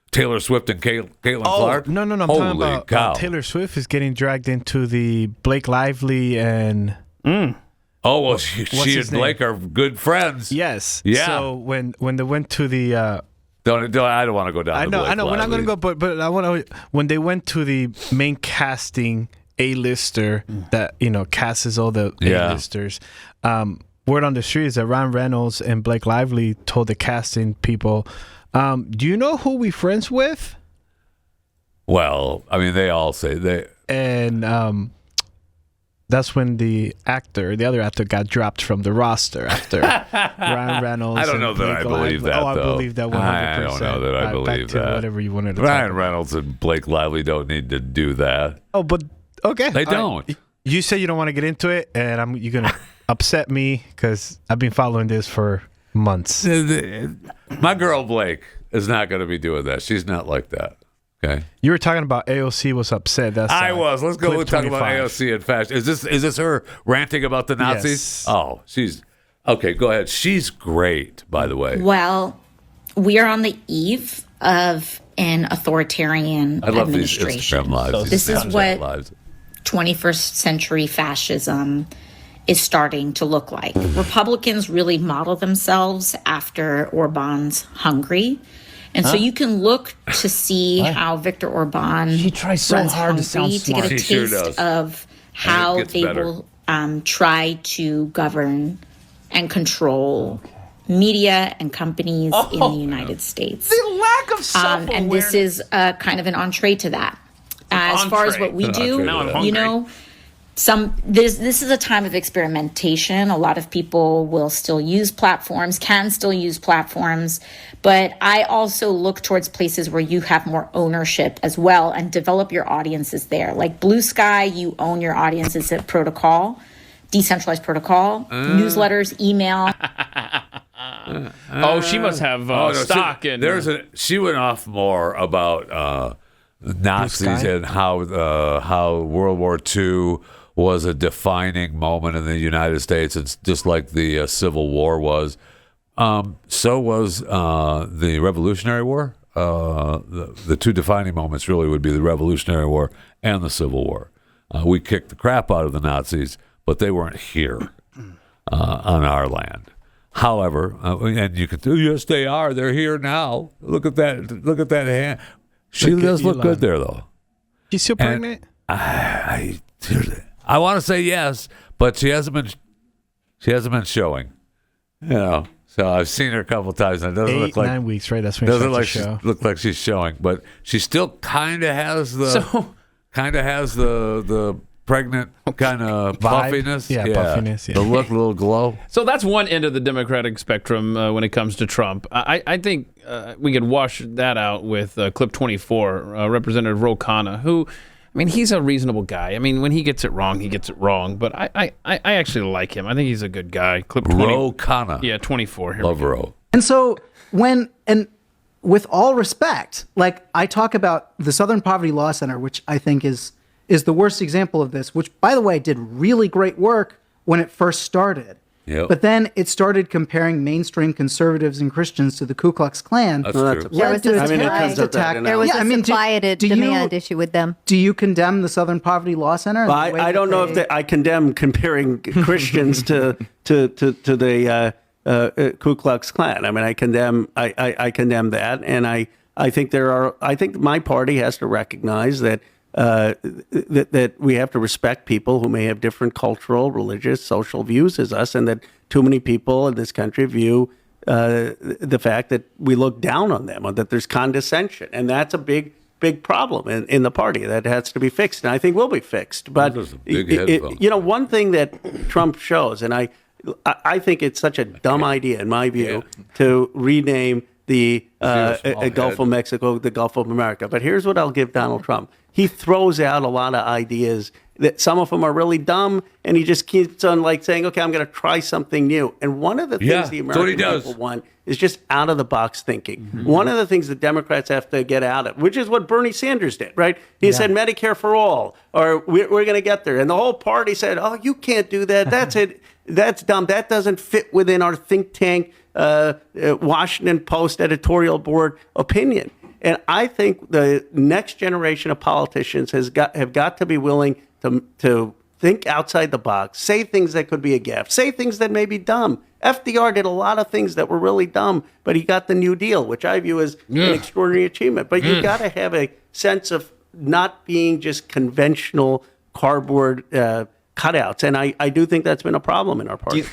Taylor Swift and Caitlin Clark. No, I'm talking about Taylor Swift is getting dragged into the Blake Lively and... Oh, well, she and Blake are good friends. Yes. Yeah. So when they went to the... I don't want to go down I know, we're not going to go, but I want to... When they went to the main casting A-lister that, casts all the A-listers. Word on the street is that Ryan Reynolds and Blake Lively told the casting people, do you know who we friends with? Well, I mean, they all say they. And that's when the other actor got dropped from the roster after Ryan Reynolds. I don't know that I believe that, though. I believe that 100%. I don't know that I believe that. Whatever you wanted to Ryan Reynolds and Blake Lively don't need to do that. Oh, but okay. They don't. Right. You say you don't want to get into it, and you're going to upset me because I've been following this for months. My girl Blake is not going to be doing that. She's not like that. Okay. You were talking about AOC was upset. I was. Let's go and talk about AOC and fashion. Is this her ranting about the Nazis? Yes. Oh, she's okay. Go ahead. She's great, by the way. Well, we are on the eve of an authoritarian I love administration. these Instagram lives. This is what lives. 21st century fascism is starting to look like. Republicans really model themselves after Orban's Hungary. And so you can look to see how Viktor Orban tries so hard to sound to get a taste of how they will try to govern and control media and companies in the United States. The lack of self-awareness. And this is kind of an entree to that. As far as what we do, this is a time of experimentation. A lot of people will still use platforms, can still use platforms, but I also look towards places where you have more ownership as well and develop your audiences there. Like Blue Sky, you own your audiences at protocol, decentralized protocol, newsletters, email. She must have stock in. She went off more about Nazis and how World War II was a defining moment in the United States. It's just like the Civil War was. So was the Revolutionary War. The two defining moments really would be the Revolutionary War and the Civil War. We kicked the crap out of the Nazis, but they weren't here on our land. However, and you could, yes, they are. They're here now. Look at that. Look at that hand. She does look good there, though. She's still pregnant? I want to say yes, but she hasn't been showing. So I've seen her a couple times, and it doesn't look like 9 weeks, right? That's when she look like she's showing, but she still kind of has the pregnant kind of puffiness. Yeah, puffiness. Yeah. The look, little glow. So that's one end of the Democratic spectrum when it comes to Trump. I think we could wash that out with clip 24, Representative Khanna, who, I mean, he's a reasonable guy. I mean, when he gets it wrong, he gets it wrong. But I actually like him. I think he's a good guy. Clip 20. Khanna. Yeah, 24. Here Love Ro. And so with all respect, like I talk about the Southern Poverty Law Center, which I think is the worst example of this, which, by the way, did really great work when it first started. Yep. But then it started comparing mainstream conservatives and Christians to the Ku Klux Klan. That's true. There was a supply demand issue with them. Do you condemn the Southern Poverty Law Center? I don't know if I condemn comparing Christians to the Ku Klux Klan. I mean, I condemn that, and I think my party has to recognize that we have to respect people who may have different cultural, religious, social views as us, and that too many people in this country view the fact that we look down on them, or that there's condescension, and that's a big problem in the party that has to be fixed, and I think will be fixed. But one thing that Trump shows, and I think it's such a dumb idea in my view to rename the Gulf of Mexico the Gulf of America. But here's what I'll give Donald Trump. He throws out a lot of ideas that some of them are really dumb, and he just keeps on saying, okay, I'm going to try something new. And one of the things the American people want is just out-of-the-box thinking. Mm-hmm. One of the things the Democrats have to get out of, which is what Bernie Sanders did, right? He said Medicare for all, or we're going to get there. And the whole party said, oh, you can't do that. That's it. That's dumb. That doesn't fit within our think tank, Washington Post editorial board opinion. And I think the next generation of politicians have got to be willing to think outside the box, say things that could be a gaffe, say things that may be dumb. FDR did a lot of things that were really dumb, but he got the New Deal, which I view as an extraordinary achievement. But you've got to have a sense of not being just conventional cardboard cutouts. And I do think that's been a problem in our party.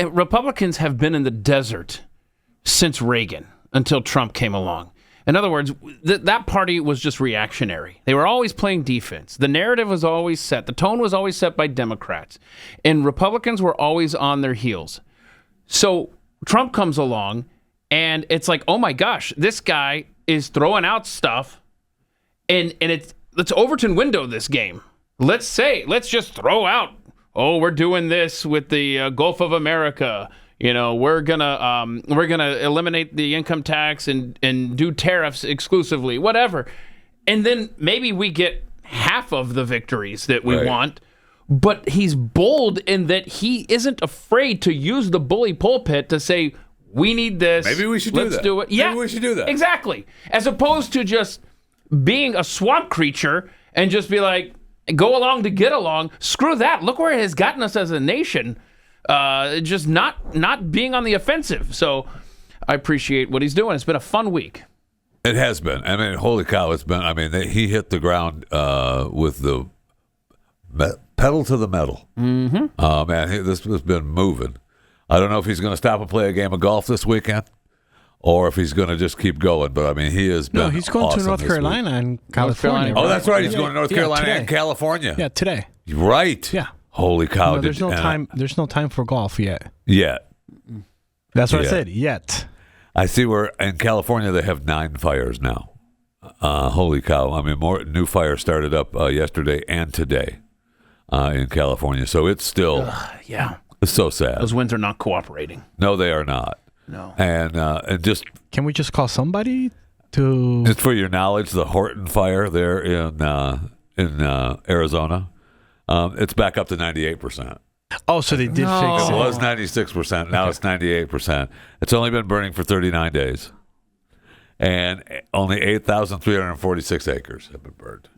Republicans have been in the desert since Reagan until Trump came along. In other words, that party was just reactionary. They were always playing defense. The narrative was always set. The tone was always set by Democrats. And Republicans were always on their heels. So Trump comes along, and it's like, oh my gosh, this guy is throwing out stuff, and let's Overton window this game. Let's just throw out, we're doing this with the Gulf of America. We're gonna eliminate the income tax and do tariffs exclusively, whatever. And then maybe we get half of the victories that we want. But he's bold in that he isn't afraid to use the bully pulpit to say, we need this. Maybe we should do that. Let's do it. Yeah, maybe we should do that. Exactly. As opposed to just being a swamp creature and just be like, go along to get along. Screw that. Look where it has gotten us as a nation. Just not being on the offensive. So I appreciate what he's doing. It's been a fun week. It has been. I mean, holy cow, it's been. I mean, he hit the ground with the pedal to the metal. Mm-hmm. Man, this has been moving. I don't know if he's going to stop and play a game of golf this weekend, or if he's going to just keep going. But I mean, he has been. No, he's going awesome to North Carolina and California. Oh, that's right. He's going to North Carolina and California. Yeah, today. Right. Yeah. Holy cow! No, there's no time. There's no time for golf yet. Yet. That's what I said. Yet. I see where in California they have 9 fires now. Holy cow! I mean, more new fires started up yesterday and today. In California, so it's still it's so sad. Those winds are not cooperating. No, they are not. No, and just can we just call somebody to? Just for your knowledge, the Horton fire there in Arizona, it's back up to 98%. Oh, so they did fix it. It was 96%. Now it's 98%. It's only been burning for 39 days, and only 8,346 acres have been burned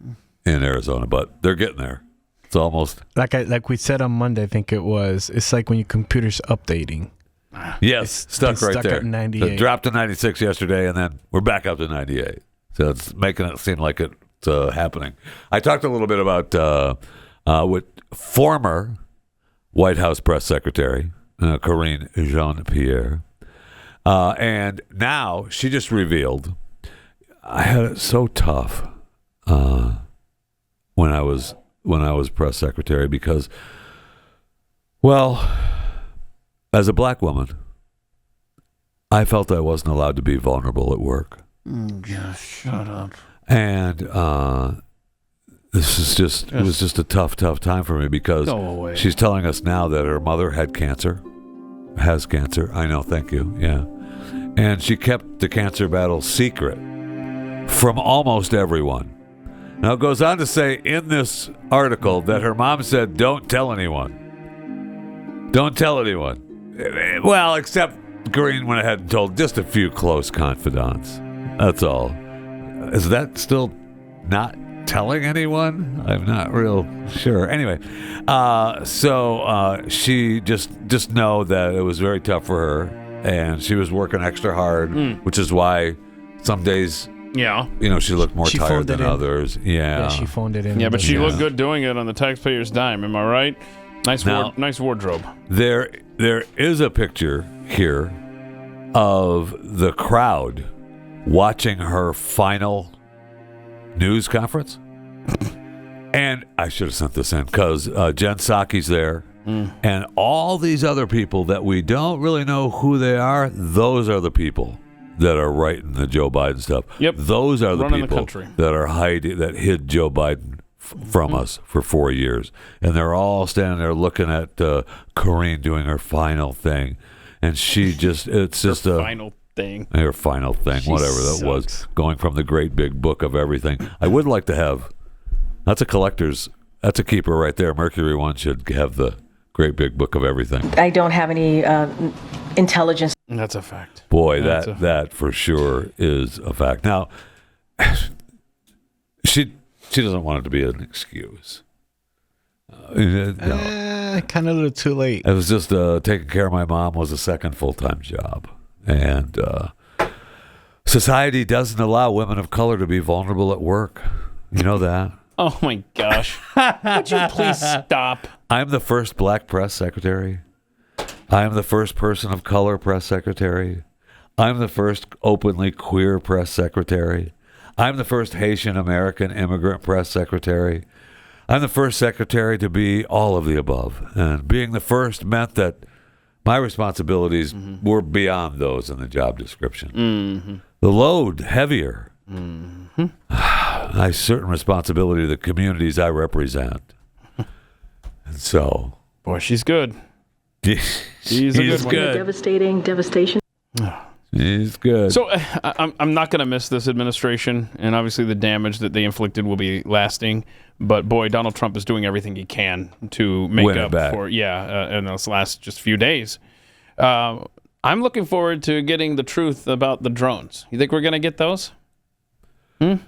in Arizona. But they're getting there. It's almost like we said on Monday. I think it was. It's like when your computer's updating. Yes, stuck right there. At 98. It dropped to 96 yesterday, and then we're back up to 98. So it's making it seem like it's happening. I talked a little bit about with former White House press secretary Karine Jean-Pierre, and now she just revealed I had it so tough when I was press secretary because, well, as a black woman, I felt I wasn't allowed to be vulnerable at work. Just shut up. And it was just a tough time for me because she's telling us now that her mother has cancer. I know, thank you, yeah. And she kept the cancer battle secret from almost everyone. Now, it goes on to say in this article that her mom said, don't tell anyone. Don't tell anyone. Well, except Green went ahead and told just a few close confidants. That's all. Is that still not telling anyone? I'm not real sure. Anyway, so she just know that it was very tough for her, and she was working extra hard, which is why some days... Yeah. She looked more tired than others. Yeah, she phoned it in. Yeah, but she looked good doing it on the taxpayer's dime. Am I right? Nice wardrobe. There is a picture here of the crowd watching her final news conference. And I should have sent this in because Jen Psaki's there. And all these other people that we don't really know who they are, those are the people that are writing the Joe Biden stuff. Yep. Those are the people that are that hid Joe Biden from us for 4 years. And they're all standing there looking at Karine doing her final thing. And she just, it's just her final thing. Her final thing, whatever that was. Going from the great big book of everything. I would like to have, that's a keeper right there. Mercury One should have the great big book of everything. I don't have any intelligence. That's a fact. Boy, that for sure is a fact. Now, she doesn't want it to be an excuse. Kind of a little too late. It was just taking care of my mom was a second full-time job. And society doesn't allow women of color to be vulnerable at work. You know that? Oh, my gosh. Would you please stop? I'm the first black press secretary. I am the first person of color press secretary. I'm the first openly queer press secretary. I'm the first Haitian American immigrant press secretary. I'm the first secretary to be all of the above. And being the first meant that my responsibilities were beyond those in the job description. The load heavier. I certain responsibility to the communities I represent. And so, boy, she's good. He's good. Devastation. He's good. So I'm not going to miss this administration, and obviously the damage that they inflicted will be lasting. But boy, Donald Trump is doing everything he can to make Win it up back. for in this last just few days. I'm looking forward to getting the truth about the drones. You think we're going to get those? Did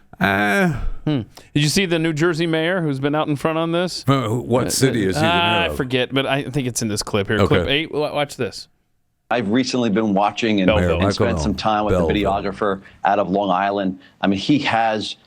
you see the New Jersey mayor who's been out in front on this? What city is he the mayor of? I forget, but I think it's in this clip here. Okay. Clip 8. Watch this. I've recently been watching and spent some time with the videographer out of Long Island. I mean, he has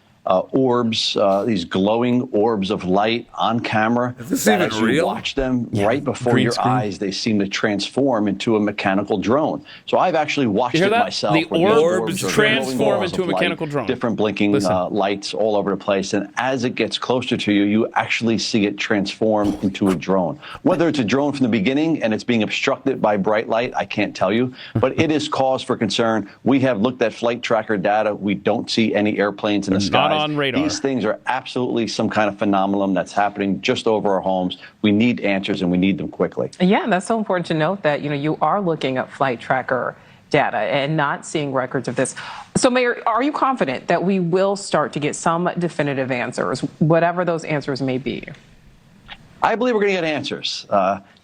orbs, these glowing orbs of light on camera. Is this that even as you real? watch them right before Green your screen. eyes, they seem to transform into a mechanical drone. So I've actually watched You hear it that? myself. The where these orbs are transform glowing balls into a of light, mechanical drone. Different blinking lights all over the place. And as it gets closer to you, you actually see it transform into a drone. Whether it's a drone from the beginning and it's being obstructed by bright light, I can't tell you. But it is cause for concern. We have looked at flight tracker data. We don't see any airplanes in the skies. Not on radar. These things are absolutely some kind of phenomenon that's happening just over our homes. We need answers, and we need them quickly. Yeah, and that's so important to note that, you are looking at flight tracker data and not seeing records of this. So, Mayor, are you confident that we will start to get some definitive answers, whatever those answers may be? I believe we're going to get answers.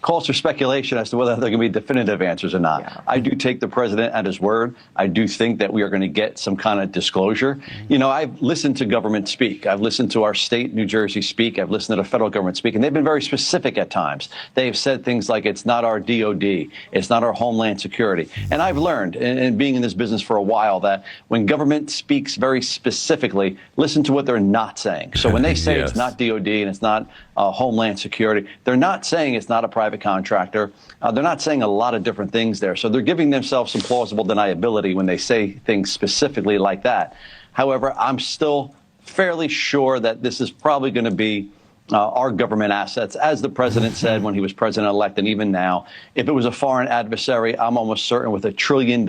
Calls for speculation as to whether they're going to be definitive answers or not. Yeah. I do take the president at his word. I do think that we are going to get some kind of disclosure. I've listened to government speak. I've listened to our state, New Jersey, speak. I've listened to the federal government speak, and they've been very specific at times. They've said things like, it's not our DOD, it's not our Homeland Security. And I've learned, in being in this business for a while, that when government speaks very specifically, listen to what they're not saying. So when they say it's not DOD and it's not Homeland Security, they're not saying it's not a private contractor. They're not saying a lot of different things there. So they're giving themselves some plausible deniability when they say things specifically like that. However, I'm still fairly sure that this is probably going to be our government assets, as the president said when he was president-elect, and even now. If it was a foreign adversary, I'm almost certain with $1 trillion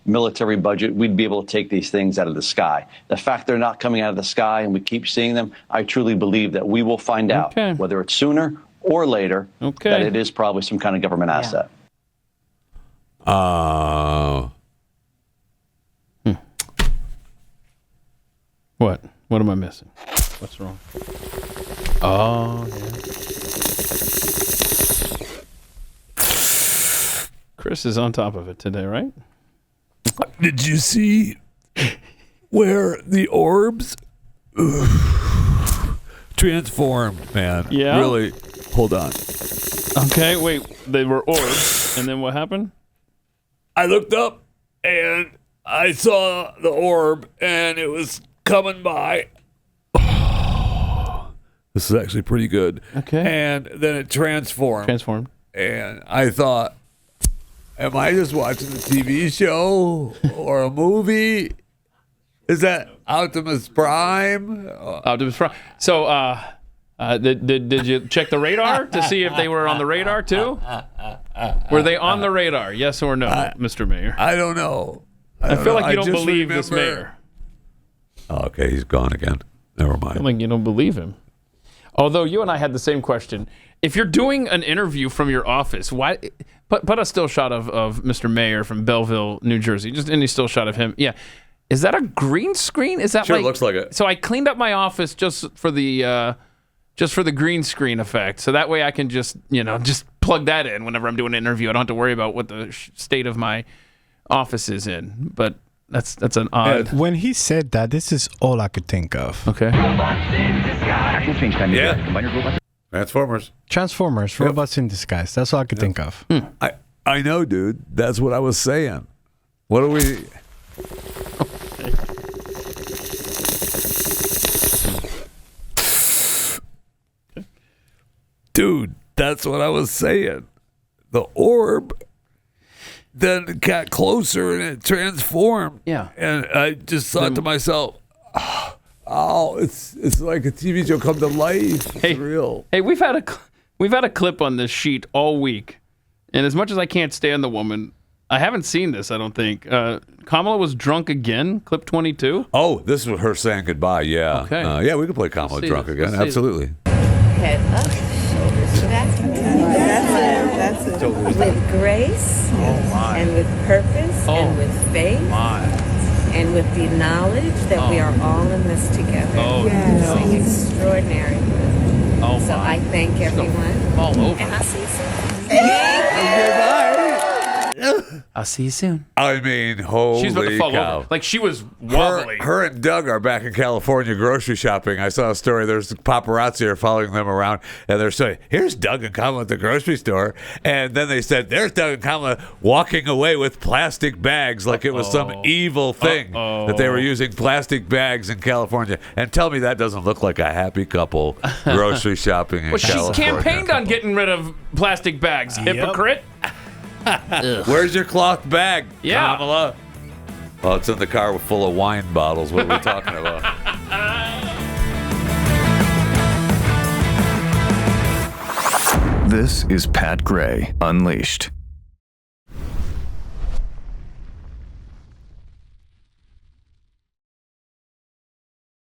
military budget, we'd be able to take these things out of the sky. The fact they're not coming out of the sky and we keep seeing them, I truly believe that we will find out, whether it's sooner or later, that it is probably some kind of government asset. What? What am I missing? What's wrong? Oh, yeah. Chris is on top of it today, right? Did you see where the orbs transformed, man? Yeah. Really. Hold on. Okay, wait. They were orbs, and then what happened? I looked up, and I saw the orb, and it was coming by. This is actually pretty good. Okay. And then it transformed. And I thought, am I just watching a TV show or a movie? Is that Optimus Prime? Optimus Prime. So, did you check the radar to see if they were on the radar too? Were they on the radar? Yes or no, Mr. Mayor? I don't know. I feel like you don't just believe this mayor. Oh, okay, he's gone again. Never mind. I feel like you don't believe him. Although you and I had the same question. If you're doing an interview from your office, why put a still shot of Mr. Mayor from Belleville, New Jersey, just any still shot of him? Yeah. Is that a green screen? Is that Sure, looks like it. So I cleaned up my office just for the green screen effect. So that way I can just plug that in whenever I'm doing an interview. I don't have to worry about what the state of my office is in. But that's an odd. When he said that, this is all I could think of. Okay. Yeah. Transformers. Robots in disguise. That's all I could think of. I know, dude. That's what I was saying. What are we... Dude, that's what I was saying. The orb then got closer and it transformed. Yeah. And I just thought to myself, oh, it's like a TV show come to life. It's real. Hey, we've had a clip on this sheet all week, and as much as I can't stand the woman, I haven't seen this. I don't think Kamala was drunk again. Clip 22. Oh, this was her saying goodbye. Yeah. Okay. Yeah, we could play Kamala drunk again. Absolutely. Head up, shoulders back. That's it. With grace, and with purpose, and with faith, and with the knowledge that we are all in this together. Doing extraordinary work. So I thank everyone. All over. And I'll see you soon. I'll see you soon. I mean, holy She's about to fall cow. over. Like, she was wobbly. Her and Doug are back in California grocery shopping. I saw a story. There's paparazzi are following them around, and they're saying, here's Doug and Kamala at the grocery store. And then they said, there's Doug and Kamala walking away with plastic bags like it was some evil thing that they were using plastic bags in California. And tell me that doesn't look like a happy couple grocery shopping in California. She's campaigned on getting rid of plastic bags. Hypocrite. Where's your cloth bag, Yeah. Kamala? Well, it's in the car full of wine bottles. What are we talking about? This is Pat Gray Unleashed.